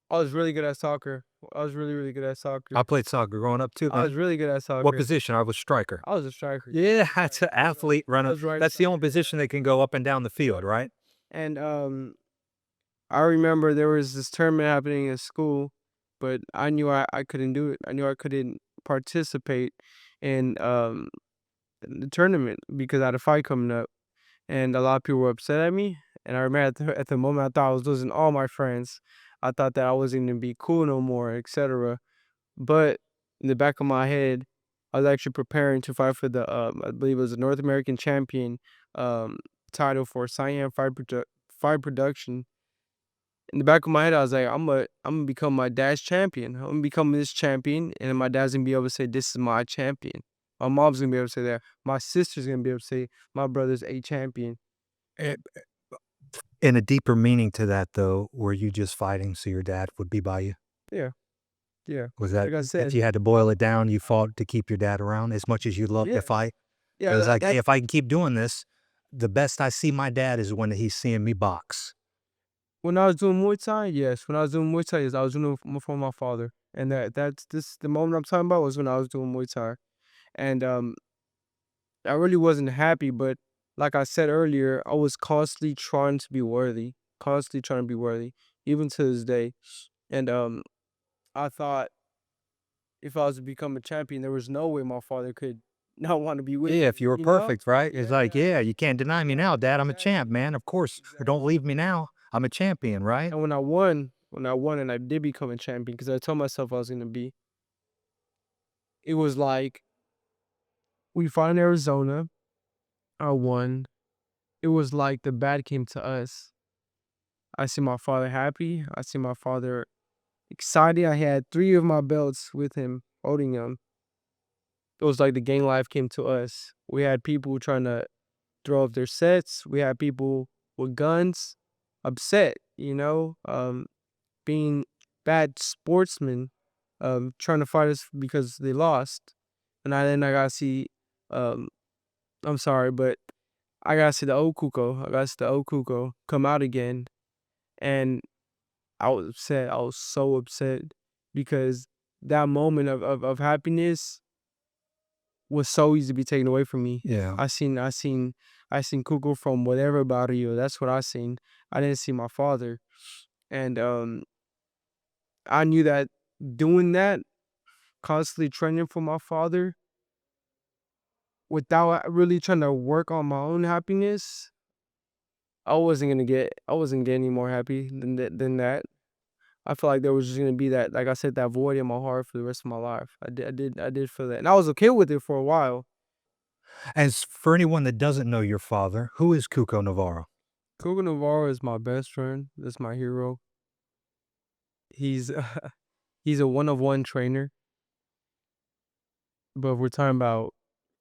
I was really good at soccer. I was really, really good at soccer. I played soccer growing up too, I man. was really good at What soccer. position? I was striker. I was a striker. Yeah, that's an athlete I runner. was right That's the side. only position that can go up and down the field, right? And I remember there was this tournament happening at school, but I knew I couldn't do it. I knew I couldn't participate in the tournament because I had a fight coming up, and a lot of people were upset at me. And I remember at the moment I thought I was losing all my friends. I thought that I wasn't gonna be cool no more, etc. But in the back of my head, I was actually preparing to fight for the I believe it was the North American champion um title for Cyan Fight Production. In the back of my head, I was like, I'm gonna become my dad's champion. I'm gonna become this champion, and then my dad's gonna be able to say, "This is my champion." My mom's gonna be able to say that. My sister's gonna be able to say, "My brother's a champion." Eh, And a deeper meaning to that, though, were you just fighting so your dad would be by you? Yeah, yeah. Was that, Like I if said, you had to boil it down, you fought to keep your dad around as much as you loved to yeah, fight? It yeah. was like, hey, That if I can keep doing this, the best I see my dad is when he's seeing me box. when I was doing Muay Thai, yes. When I was doing Muay Thai, yes, I was doing it for my father, and that's this the moment I'm talking about was when I was doing Muay Thai, and I really wasn't happy, but like I said earlier, I was constantly trying to be worthy, constantly trying to be worthy, even to this day. And I thought if I was to become a champion, there was no way my father could not want to be with Yeah, me, if you were you know? perfect, right? It's like, Yeah, yeah, you can't deny me now, Dad. I'm a champ, exactly, man. Of course. Or don't exactly. leave me now. I'm a champion, right? And when I won and I did become a champion, because I told myself I was gonna be, it was like we fought in Arizona, I won. It was like the bat came to us. I see my father happy. I see my father excited. I had 3 of my belts with him, holding them. It was like the gang life came to us. We had people trying to throw up their sets. We had people with guns, upset, being bad sportsmen, trying to fight us because they lost. And then I got to see, um, I'm sorry, but I got to see the old Kuko. I got to see the old Kuko come out again. And I was upset. I was so upset because that moment of happiness was so easy to be taken away from me. Yeah. I seen Kuko from whatever barrio. That's what I seen. I didn't see my father. And I knew that doing that, constantly training for my father without really trying to work on my own happiness, I wasn't gonna get any more happy than that. I feel like there was just gonna be that, like I said, that void in my heart for the rest of my life. I did feel that, and I was okay with it for a while. As for anyone that doesn't know your father, who is Cuco Navarro? Kuko Navarro is my best friend. That's my hero. He's he's a one of one trainer, but we're talking about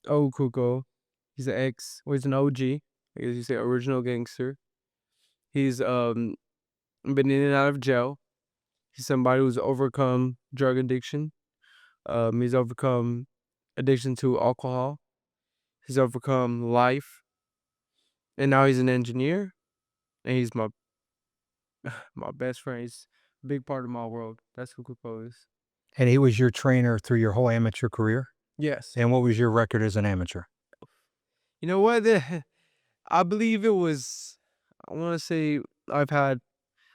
old Kuko. He's an he's an OG. I guess you say original gangster. He's been in and out of jail. He's somebody who's overcome drug addiction. He's overcome addiction to alcohol. He's overcome life, and now he's an engineer. And he's my best friend. He's a big part of my world. That's who Kuko is. And he was your trainer through your whole amateur career? Yes. And what was your record as an amateur? You know what? I believe it was. I want to say I've had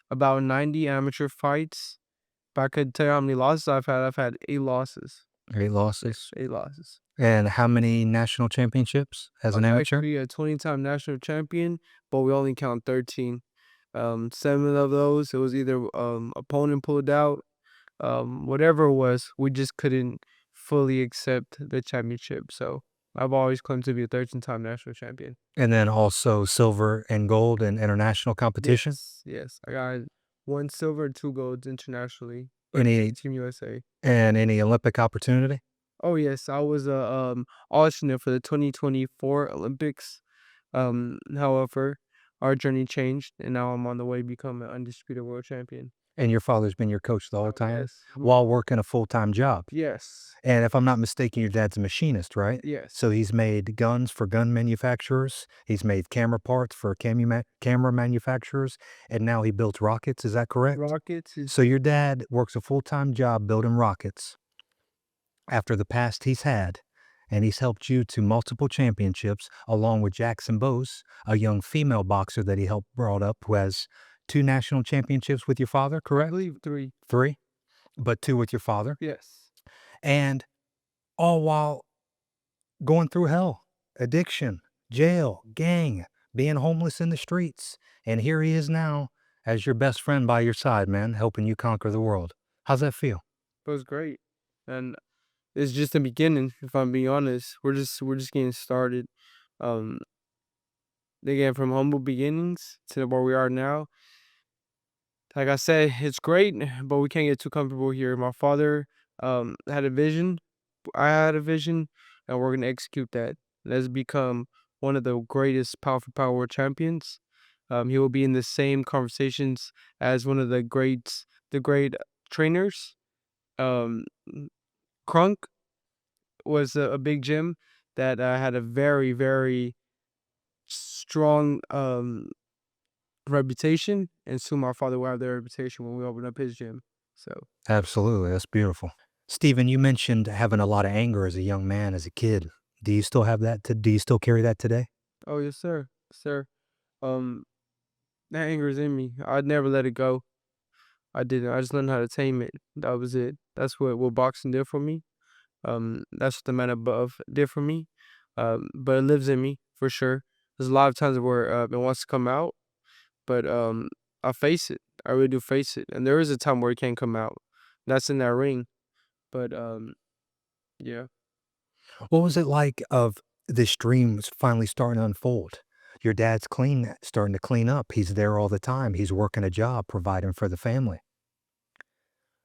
about 90 amateur fights. If I could tell you how many losses I've had 8 losses. 8 losses. 8 losses. And how many national championships as an I'm amateur? actually a 20-time national champion, but we only count 13. 7 of those, it was either opponent pulled out, whatever it was, we just couldn't fully accept the championship. So I've always claimed to be a 13-time national champion. And then also silver and gold in international competition? Yes. I got 1 silver, 2 golds internationally for Any Team USA. and any Olympic opportunity? Oh yes, I was a alternate for the 2024 Olympics. However, our journey changed, and now I'm on the way to become an undisputed world champion. And your father's been your coach the whole time? Yes. While working a full-time job? Yes. And if I'm not mistaken, your dad's a machinist, right? Yes. So he's made guns for gun manufacturers, he's made camera parts for camera manufacturers, and now he builds rockets, is that correct? Rockets is So your dad works a full-time job building rockets after the past he's had, and he's helped you to multiple championships, along with Jackson Bose, a young female boxer that he helped brought up, who has 2 national championships with your father, I correct? believe 3. 3, but 2 with your father, Yes. and all while going through hell, addiction, jail, gang, being homeless in the streets, and here he is now as your best friend by your side, man, helping you conquer the world. How's that feel? It was great. And it's just the beginning, if I'm being honest. We're just getting started. Um again, from humble beginnings to where we are now. Like I said, it's great, but we can't get too comfortable here. My father had a vision, I had a vision, and we're gonna execute that. Let's become one of the greatest power world champions. He will be in the same conversations as one of the great trainers. Um, Crunk was a big gym that had a very, very strong reputation, and soon my father will have their reputation when we open up his gym. So, Absolutely, that's beautiful. Stephen, you mentioned having a lot of anger as a young man, as a kid. Do you still have that? Do you still carry that today? oh yes, sir, sir. Um, That anger is in me. I'd never let it go. I didn't. I just learned how to tame it. That was it. That's what boxing did for me. That's what the man above did for me. But it lives in me for sure. There's a lot of times where it wants to come out, but I face it. I really do face it. And there is a time where it can't come out. That's in that ring. But yeah. What was it like of this dream was finally starting to unfold? Your dad's starting to clean up. He's there all the time. He's working a job, providing for the family.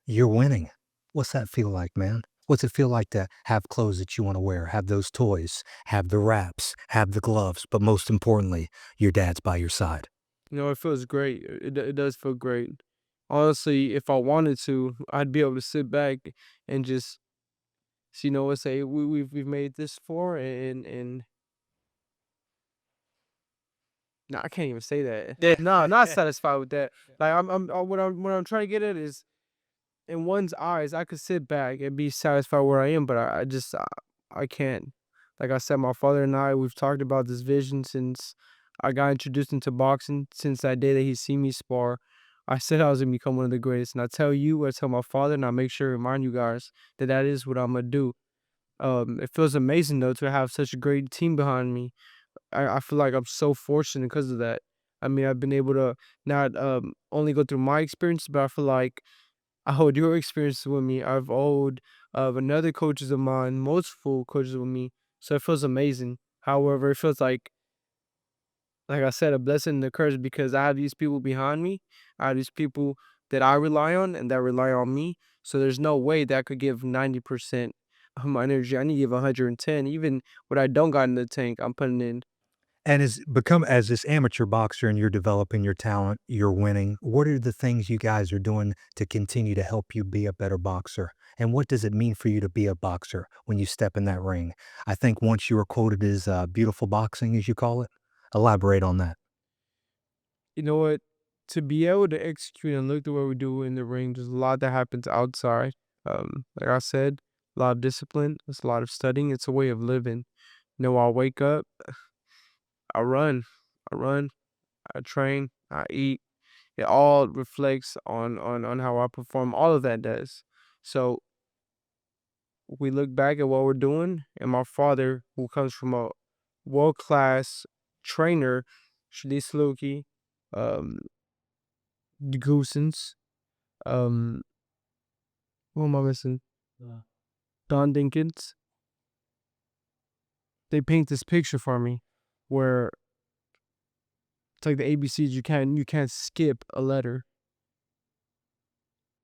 You're winning. What's that feel like, man? What's it feel like to have clothes that you want to wear, have those toys, have the wraps, have the gloves, but most importantly, your dad's by your side? It feels great. It does feel great. Honestly, if I wanted to, I'd be able to sit back and just, say we've made this far, and no, I can't even say that. Yeah. No, not satisfied with that. Like what I'm trying to get at is, in one's eyes, I could sit back and be satisfied where I am, but I just I can't. Like I said, my father and I, we've talked about this vision since I got introduced into boxing. Since that day that he seen me spar, I said I was gonna become one of the greatest. And I tell you, I tell my father, and I make sure to remind you guys that that is what I'm gonna do. It feels amazing though to have such a great team behind me. I feel like I'm so fortunate because of that. I mean, I've been able to not only go through my experience, but I feel like I hold your experience with me. I've owed of another coaches of mine, multiple coaches with me. So it feels amazing. However, it feels like I said, a blessing and a curse because I have these people behind me. I have these people that I rely on and that rely on me. So there's no way that I could give 90% of my energy. I need to give 110. Even what I don't got in the tank, I'm putting in. And as this amateur boxer and you're developing your talent, you're winning. What are the things you guys are doing to continue to help you be a better boxer? And what does it mean for you to be a boxer when you step in that ring? I think once you were quoted as beautiful boxing, as you call it. Elaborate on that. You know what? To be able to execute and look the way we do in the ring, there's a lot that happens outside. Like I said, a lot of discipline. It's a lot of studying. It's a way of living. I wake up, I run, I run, I train, I eat. It all reflects on how I perform. All of that does. So we look back at what we're doing, and my father, who comes from a world class trainer, Shadi Sluki, um, Goosens, um, who am I missing? Don Dinkins. They paint this picture for me, where it's like the ABCs. You can't skip a letter.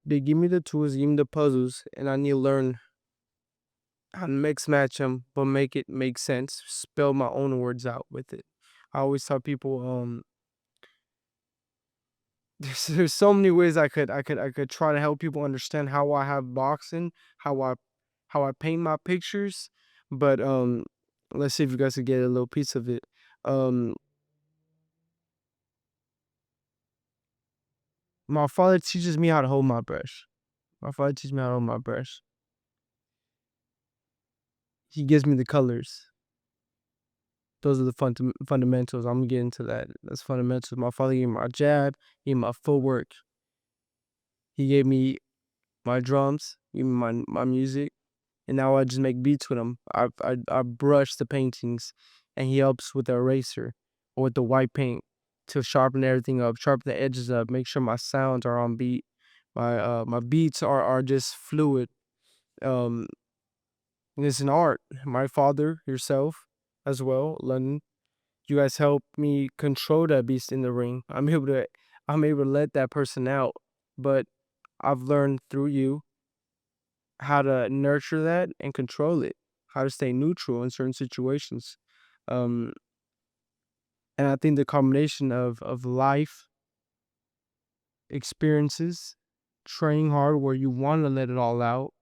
They give me the tools, give me the puzzles, and I need to learn how to mix match them, but make it make sense. Spell my own words out with it. I always tell people, there's so many ways I could try to help people understand how I have boxing, how I paint my pictures, but let's see if you guys could get a little piece of it. Um, my father teaches me how to hold my brush. My father teaches me how to hold my brush. He gives me the colors. Those are the fundamentals. I'm gonna get into that. That's fundamentals. My father gave me my jab, he gave me my footwork. He gave me my drums, gave me my music, and now I just make beats with him. I brush the paintings, and he helps with the eraser or with the white paint to sharpen everything up, sharpen the edges up, make sure my sounds are on beat. My beats are just fluid. Um, and it's an art. My father, yourself, as well, London. You guys help me control that beast in the ring. I'm able to let that person out. But I've learned through you how to nurture that and control it, how to stay neutral in certain situations. Um, and I think the combination of life experiences, training hard where you want to let it all out,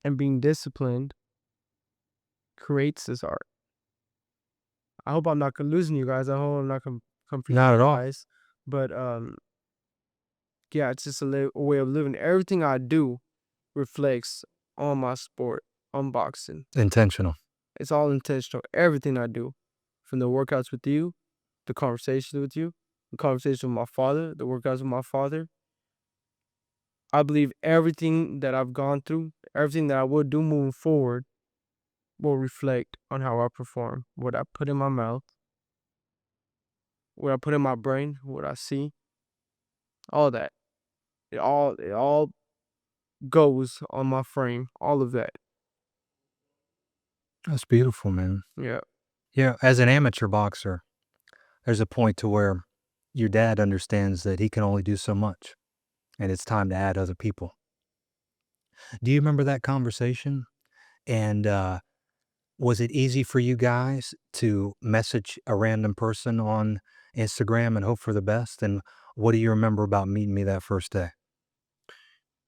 and being disciplined creates this art. I hope I'm not losing you guys. I hope I'm not confusing Not at you all. guys. But yeah, it's just a way of living. Everything I do reflects on my sport, on boxing. Intentional. It's all intentional. Everything I do, from the workouts with you, the conversation with you, the conversation with my father, the workouts with my father. I believe everything that I've gone through, everything that I will do moving forward will reflect on how I perform. What I put in my mouth, what I put in my brain, what I see, all that. It all goes on my frame, all of that. That's beautiful, man. Yeah. Yeah, as an amateur boxer, there's a point to where your dad understands that he can only do so much, and it's time to add other people. Do you remember that conversation? And, was it easy for you guys to message a random person on Instagram and hope for the best? And what do you remember about meeting me that first day?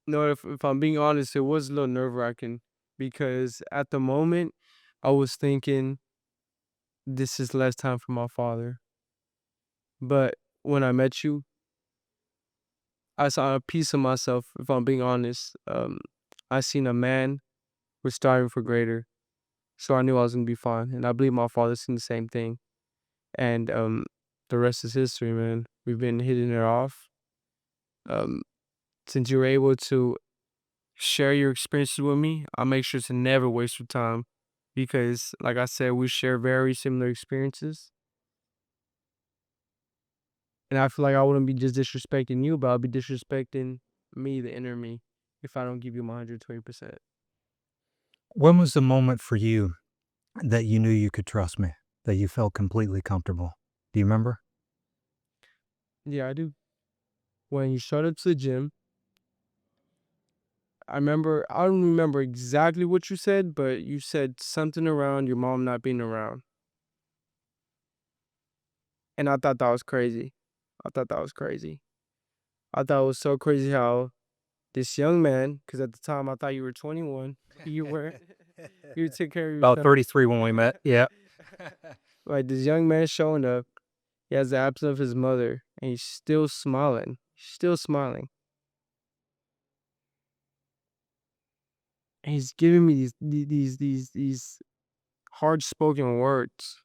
No, if I'm being honest, it was a little nerve-wracking because at the moment, I was thinking, "This is less time for my father." But when I met you, I saw a piece of myself, if I'm being honest. I seen a man who's striving for greater, so I knew I was gonna be fine, and I believe my father seen the same thing. And, the rest is history, man. We've been hitting it off. Um, since you were able to share your experiences with me, I'll make sure to never waste your time because, like I said, we share very similar experiences. And I feel like I wouldn't be just disrespecting you, but I'll be disrespecting me, the inner me, if I don't give you my 120%. When was the moment for you that you knew you could trust me, that you felt completely comfortable? Do you remember? Yeah, I do. When you showed up to the gym, I don't remember exactly what you said, but you said something around your mom not being around. And I thought that was crazy. I thought that was crazy. I thought it was so crazy how this young man, because at the time I thought you were 21, you were, you took care of About yourself. 33 when we met. Yeah. Like this young man showing up, he has the absence of his mother, and he's still smiling. Still smiling. And he's giving me these hard spoken words.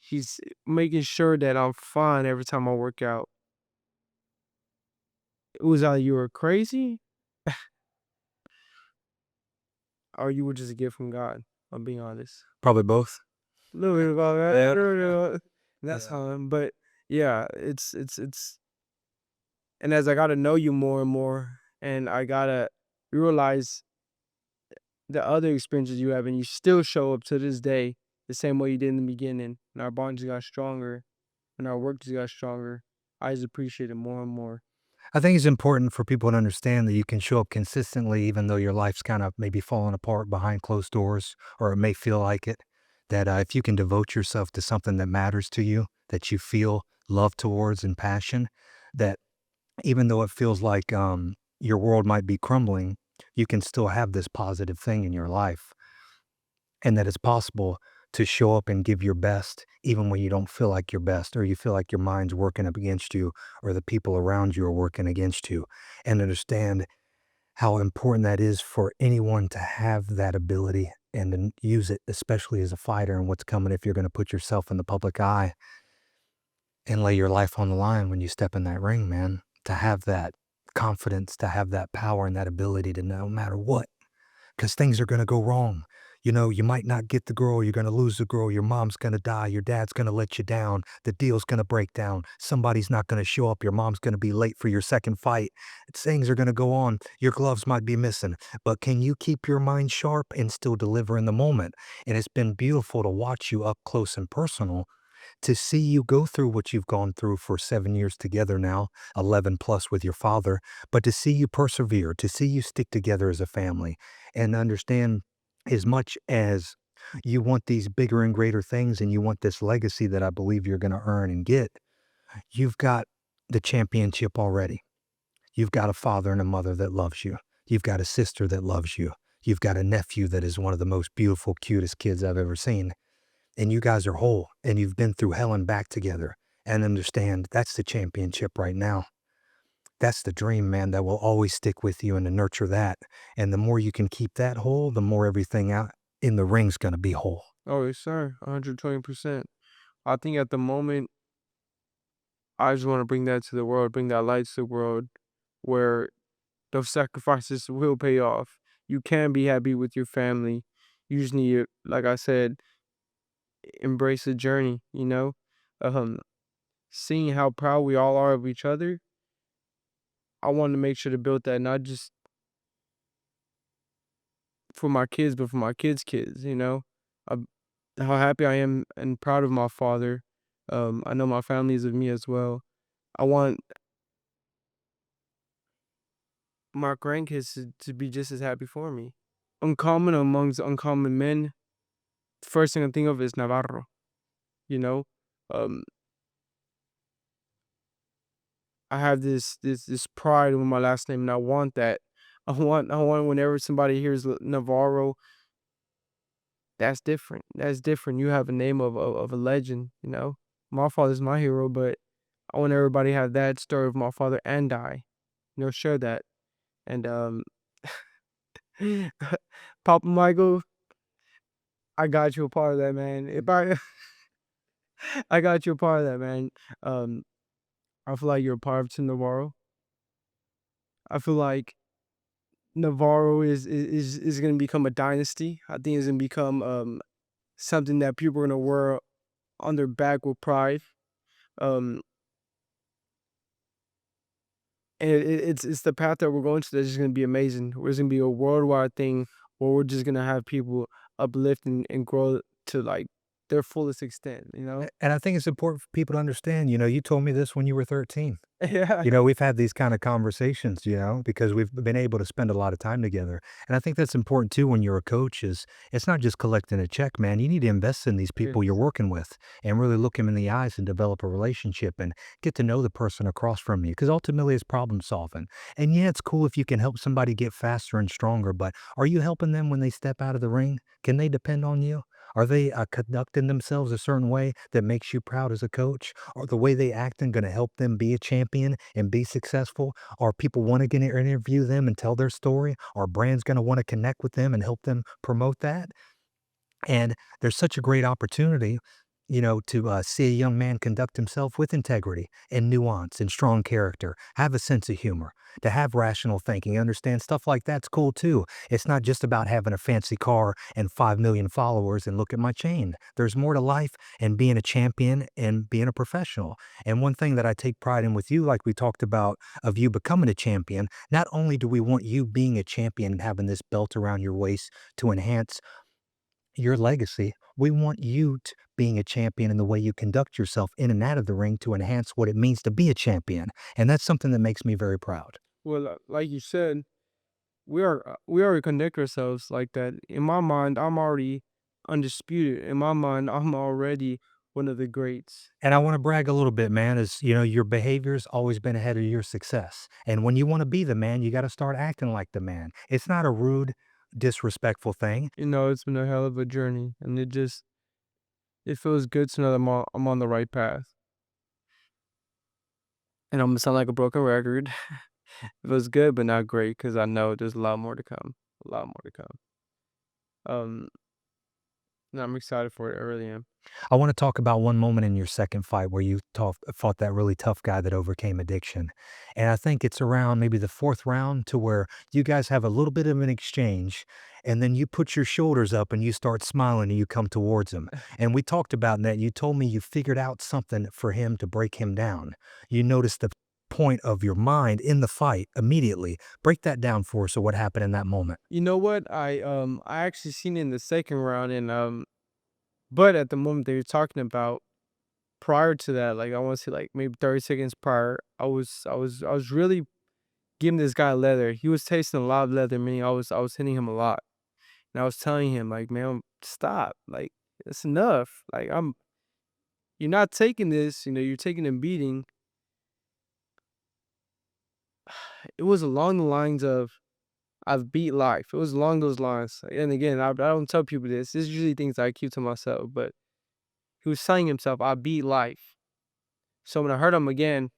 He's making sure that I'm fine every time I work out. It was either you were crazy or you were just a gift from God. I'm being honest. Probably both. A little bit about that. Yeah. A little bit about that's Yeah. how. But yeah, it's. And as I got to know you more and more, and I gotta realize the other experiences you have, and you still show up to this day the same way you did in the beginning, and our bond just got stronger, and our work just got stronger. I just appreciate it more and more. I think it's important for people to understand that you can show up consistently even though your life's kind of maybe falling apart behind closed doors, or it may feel like it. That if you can devote yourself to something that matters to you, that you feel love towards and passion, that even though it feels like your world might be crumbling, you can still have this positive thing in your life, and that it's possible to show up and give your best even when you don't feel like your best, or you feel like your mind's working up against you, or the people around you are working against you, and understand how important that is for anyone to have that ability and to use it, especially as a fighter and what's coming if you're going to put yourself in the public eye and lay your life on the line when you step in that ring, man. To have that confidence, to have that power and that ability to no matter what, because things are going to go wrong. You know, you might not get the girl, you're going to lose the girl, your mom's going to die, your dad's going to let you down, the deal's going to break down, somebody's not going to show up, your mom's going to be late for your second fight. Things are going to go on, your gloves might be missing, but can you keep your mind sharp and still deliver in the moment? And it's been beautiful to watch you up close and personal, to see you go through what you've gone through for 7 years together now, 11 plus with your father, but to see you persevere, to see you stick together as a family, and understand as much as you want these bigger and greater things and you want this legacy that I believe you're going to earn and get, you've got the championship already. You've got a father and a mother that loves you. You've got a sister that loves you. You've got a nephew that is one of the most beautiful, cutest kids I've ever seen, and you guys are whole and you've been through hell and back together, and understand that's the championship right now. That's the dream, man, that will always stick with you, and to nurture that. And the more you can keep that whole, the more everything out in the ring's going to be whole. Oh, yes, sir. 120%. I think at the moment, I just want to bring that to the world, bring that light to the world, where those sacrifices will pay off. You can be happy with your family. You just need to, like I said, embrace the journey, you know? Um, Seeing how proud we all are of each other, I want to make sure to build that not just for my kids, but for my kids' kids, you know? Uh, how happy I am and proud of my father. I know my family is of me as well. I want my grandkids to be just as happy for me. Uncommon amongst uncommon men, first thing I think of is Navarro, you know? Um, I have this pride with my last name, and I want that. I want whenever somebody hears Navarro, that's different. That's different. You have a name of a legend, you know? My father's my hero, but I want everybody to have that story of my father and I, share that. And Papamichael, I got you a part of that, man. If I I got you a part of that, man. Um, I feel like you're a part of Team Navarro. I feel like Navarro is gonna become a dynasty. I think it's gonna become something that people are gonna wear on their back with pride. Um, and it's the path that we're going to that's just gonna be amazing. It's gonna be a worldwide thing where we're just gonna have people uplift and grow to like their fullest extent. And I think it's important for people to understand, you told me this when you were 13. Yeah. We've had these kind of conversations, because we've been able to spend a lot of time together. And I think that's important too when you're a coach is it's not just collecting a check, man. You need to invest in these people you're Yes. working with and really look them in the eyes and develop a relationship and get to know the person across from you because ultimately it's problem solving. And yeah, it's cool if you can help somebody get faster and stronger, but are you helping them when they step out of the ring? Can they depend on you? Are they conducting themselves a certain way that makes you proud as a coach? Are the way they acting going to help them be a champion and be successful? Are people want to get interview them and tell their story? Are brands going to want to connect with them and help them promote that? And there's such a great opportunity, to see a young man conduct himself with integrity and nuance and strong character, have a sense of humor, to have rational thinking, understand stuff like that's cool too. It's not just about having a fancy car and 5 million followers and look at my chain. There's more to life and being a champion and being a professional. And one thing that I take pride in with you, like we talked about, of you becoming a champion, not only do we want you being a champion and having this belt around your waist to enhance your legacy. We want you being a champion in the way you conduct yourself in and out of the ring to enhance what it means to be a champion. And that's something that makes me very proud. Well, like you said, we already connect ourselves like that. In my mind, I'm already undisputed. In my mind, I'm already one of the greats. And I want to brag a little bit, man, is, your behavior's always been ahead of your success. And when you want to be the man, you got to start acting like the man. It's not a rude, disrespectful thing. It's been a hell of a journey, and it feels good to know that I'm on the right path. And I'm gonna sound like a broken record. It feels good, but not great because I know there's a lot more to come. A lot more to come. Um, and I'm excited for it. I really am. I want to talk about one moment in your second fight where you fought that really tough guy that overcame addiction. And I think it's around maybe the fourth round to where you guys have a little bit of an exchange. And then you put your shoulders up and you start smiling and you come towards him. And we talked about that. You told me you figured out something for him to break him down. You noticed the point of your mind in the fight immediately. Break that down for us. So what happened in that moment? You know what? I actually seen it in the second round, and but at the moment that you're talking about, prior to that, like I want to say like maybe 30 seconds prior, I was really giving this guy leather. He was tasting a lot of leather, meaning I was hitting him a lot. And I was telling him like, man, stop. Like it's enough. Like you're not taking this, you're taking a beating. It was along the lines of I've beat life. It was along those lines. And again, I don't tell people this. This is usually things I keep to myself, but he was telling himself, I beat life. So when I heard him again,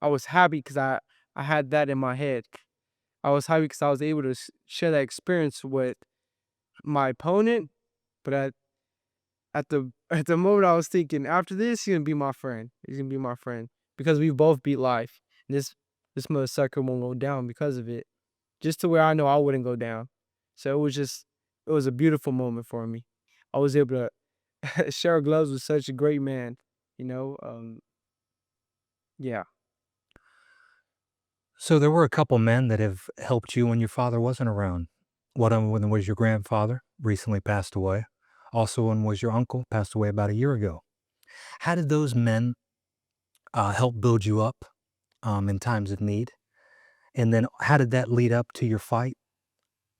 I was happy because I had that in my head. I was happy because I was able to share that experience with my opponent, but at the moment I was thinking, after this, he's gonna be my friend. He's gonna be my friend because we both beat life. And this mother sucker won't go down because of it. Just to where I know I wouldn't go down. So it was a beautiful moment for me. I was able to share gloves with such a great man, you know. Yeah. So there were a couple men that have helped you when your father wasn't around. One of them was your grandfather, recently passed away. Also, one was your uncle, passed away about a year ago. How did those men help build you up in times of need? And then how did that lead up to your fight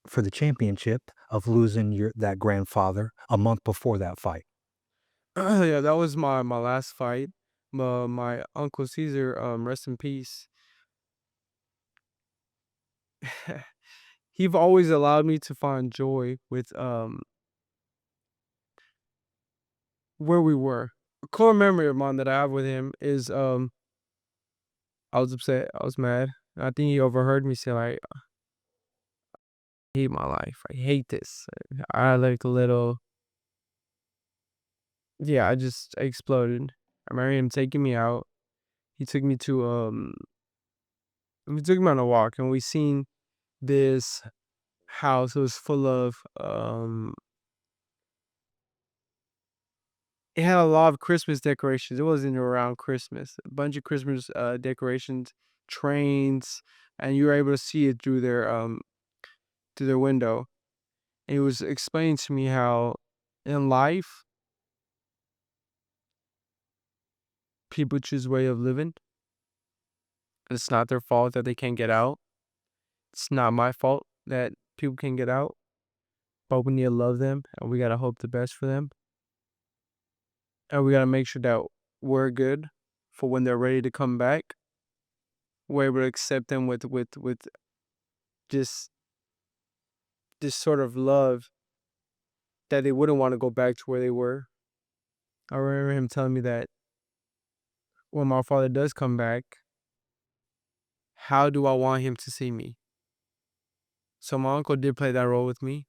for the championship of losing that grandfather a month before that fight? Yeah, that was my last fight. My uncle Caesar, rest in peace. He've always allowed me to find joy with where we were. A core memory of mine that I have with him is I was upset, I was mad. I think he overheard me say like, I hate my life. I hate this. I like a little, yeah, I exploded. I remember him taking me out. He took me to we took me on a walk and we seen this house. It was full of it had a lot of Christmas decorations. It wasn't around Christmas. A bunch of Christmas decorations, trains, and you were able to see it through their window. And he was explaining to me how in life people choose way of living. It's not their fault that they can't get out. It's not my fault that people can get out, but we need to love them and we gotta hope the best for them. And we gotta make sure that we're good for when they're ready to come back. We're able to accept them with just this sort of love that they wouldn't want to go back to where they were. I remember him telling me that when my father does come back, how do I want him to see me? So my uncle did play that role with me.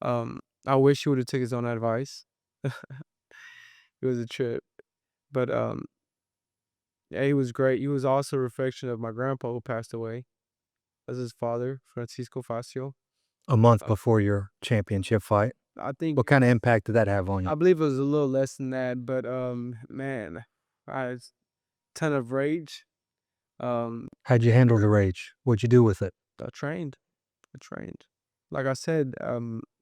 I wish he would have took his own advice. It was a trip, but yeah, he was great. He was also a reflection of my grandpa who passed away as his father, Francisco Facio. A month Uh, before your championship fight? I think What kind of impact did that have on you? I believe it was a little less than that, but man, I had a ton of rage. Um, How'd you handle the rage? What'd you do with it? I trained. I trained. Like I said,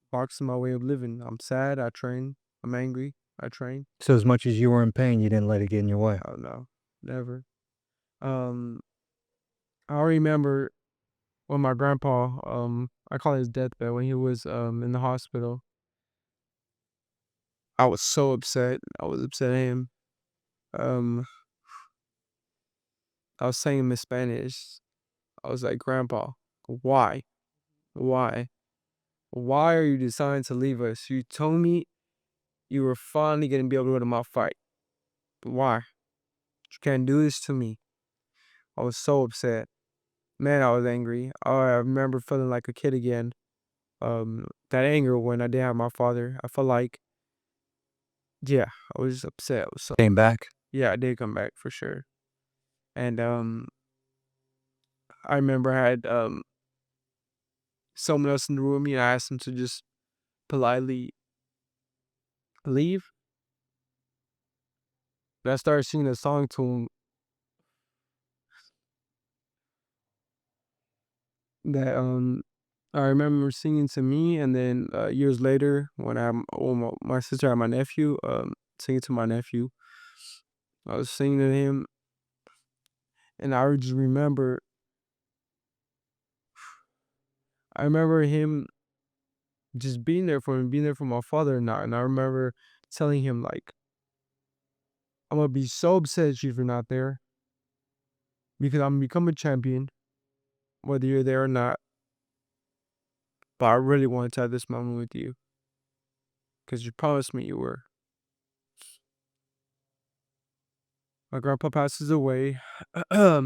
boxing my way of living. I'm sad. I train. I'm angry. I train. So as much as you were in pain, you didn't let it get in your way. Oh no, never. Um, I remember when my grandpa, I call it his deathbed, when he was in the hospital. I was so upset. I was upset at him. Um, I was saying him in Spanish. I was like, Grandpa, why? Why? Why are you deciding to leave us? You told me you were finally gonna be able to go to my fight. Why? You can't do this to me. I was so upset. Man, I was angry. I remember feeling like a kid again. That anger when I didn't have my father. I felt like, yeah, I was just upset. I was so, Came back? yeah, I did come back for sure. And I remember I had someone else in the room with me, and I asked him to just politely leave. And I started singing a song to him that I remember singing to me, and then years later, when my sister had my nephew, singing to my nephew, I was singing to him, and I just remember, I remember him just being there for me, being there for my father, and I remember telling him like, I'm gonna be so upset at you if you're not there because I'm gonna become a champion, whether you're there or not. But I really wanted to have this moment with you because you promised me you were. My grandpa passes away. I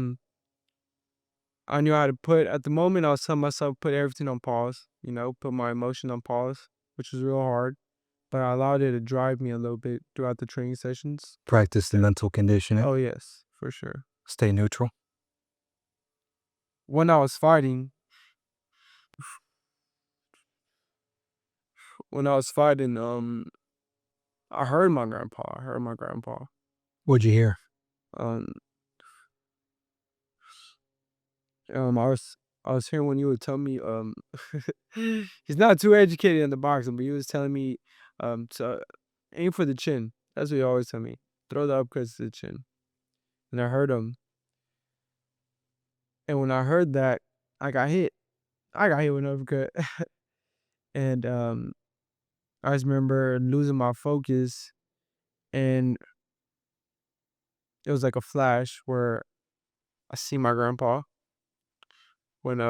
knew how to put at the moment I was telling myself put everything on pause, put my emotion on pause, which was real hard. but I allowed it to drive me a little bit throughout the training sessions. Practice the mental conditioning. Oh, yes, for sure. Stay neutral. When I was fighting, I heard my grandpa. I heard my grandpa. What'd you hear? Um, I was hearing when you would tell me, he's not too educated in the boxing, but he was telling me, to aim for the chin. That's what he always tell me. Throw the uppercuts to the chin. And I heard him. And when I heard that, I got hit. I got hit with an uppercut. And I just remember losing my focus, and it was like a flash where I see my grandpa when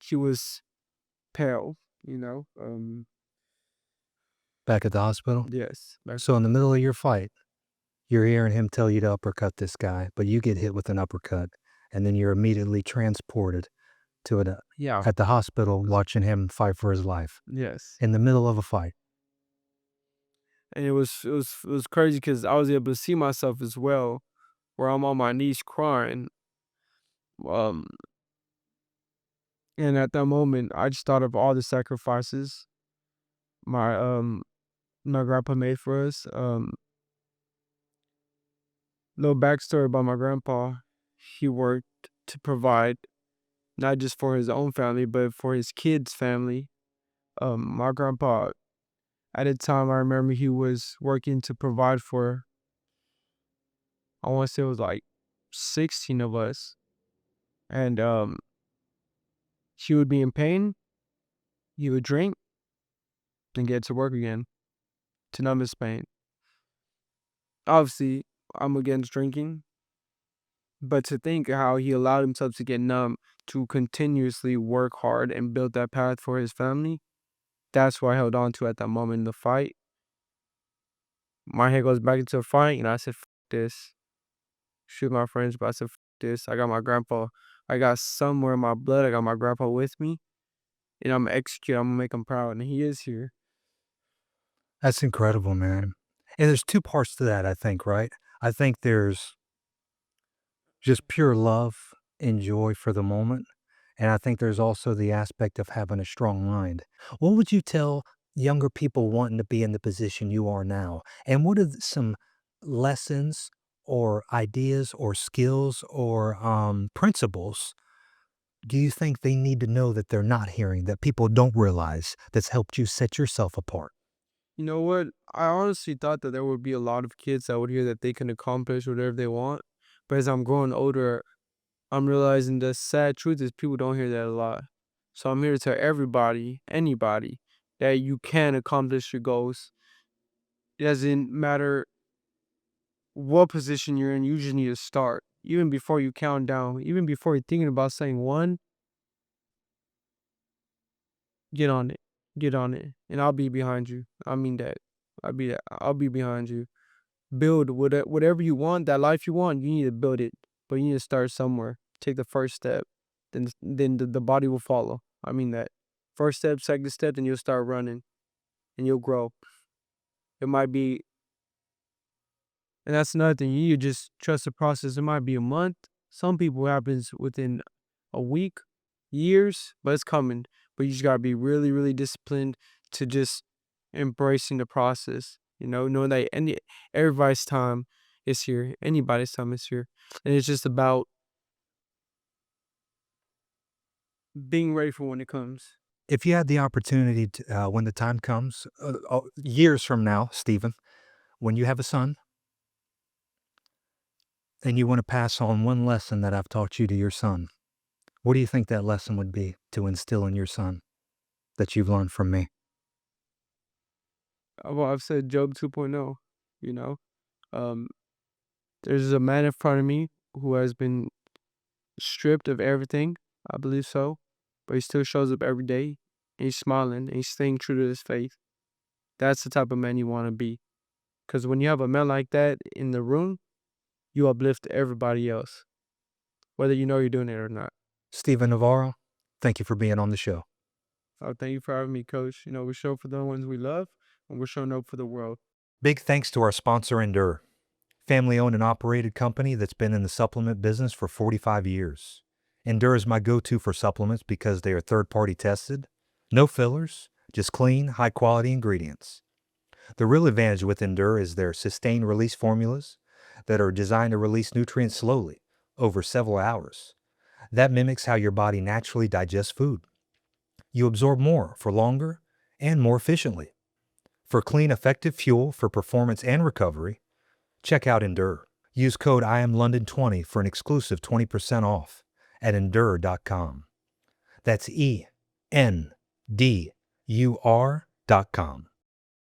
he was pale, you know. Back at the hospital? Yes. So in the middle of your fight, you're hearing him tell you to uppercut this guy, but you get hit with an uppercut, and then you're immediately transported to it Yeah. at the hospital watching him fight for his life Yes. in the middle of a fight. And it was crazy because I was able to see myself as well, where I'm on my knees crying. Um, and at that moment, I just thought of all the sacrifices my my grandpa made for us. Little backstory about my grandpa: he worked to provide not just for his own family, but for his kids' family. My grandpa, at the time, I remember he was working to provide for, I want to say it was like 16 of us. And he would be in pain, he would drink, and get to work again to numb his pain. Obviously, I'm against drinking, but to think how he allowed himself to get numb to continuously work hard and build that path for his family, that's what I held on to at that moment in the fight. My head goes back into a fight, and I said, "F this." Shoot my friends, but I said, "F this." I got my grandpa. I got somewhere in my blood. I got my grandpa with me, and I'm gonna execute. I'm gonna make him proud, and he is here. That's incredible, man. And there's two parts to that, I think, right? I think there's just pure love and joy for the moment. And I think there's also the aspect of having a strong mind. What would you tell younger people wanting to be in the position you are now? And what are some lessons or ideas or skills or principles do you think they need to know that they're not hearing, that people don't realize that's helped you set yourself apart? You know what? I honestly thought that there would be a lot of kids that would hear that they can accomplish whatever they want. But as I'm growing older, I'm realizing the sad truth is people don't hear that a lot. So I'm here to tell everybody, anybody, that you can accomplish your goals. It doesn't matter what position you're in, you just need to start. Even before you count down, even before you're thinking about saying one, get on it. Get on it. And I'll be behind you. I mean that. I'll be behind you. Build whatever you want, that life you want, you need to build it. But you need to start somewhere. Take the first step. Then the body will follow. I mean that. First step, second step, then you'll start running and you'll grow. It might be, and that's another thing. You need to just trust the process. It might be a month. Some people it happens within a week, years, but it's coming. But you just gotta be really, really disciplined to just embracing the process. Knowing that everybody's time is here. Anybody's time is here. And it's just about being ready for when it comes. If you had the opportunity to, when the time comes, years from now, Stephen, when you have a son and you want to pass on one lesson that I've taught you to your son, what do you think that lesson would be to instill in your son that you've learned from me? Well, I've said Job 2.0, you know. Um, there's a man in front of me who has been stripped of everything. I believe so. But he still shows up every day. And he's smiling and he's staying true to his faith. That's the type of man you want to be. Because when you have a man like that in the room, you uplift everybody else, whether you know you're doing it or not. Stephen Navarro, thank you for being on the show. Oh, thank you for having me, Coach. We show for the ones we love, and we're showing up for the world. Big thanks to our sponsor, Endure, family owned and operated company that's been in the supplement business for 45 years. Endure is my go to for supplements because they are third party tested, no fillers, just clean, high quality ingredients. The real advantage with Endure is their sustained release formulas that are designed to release nutrients slowly over several hours. That mimics how your body naturally digests food. You absorb more for longer and more efficiently. For clean, effective fuel for performance and recovery, check out Endure. Use code IAMLONDON20 for an exclusive 20% off at endure.com. That's ENDUR.com.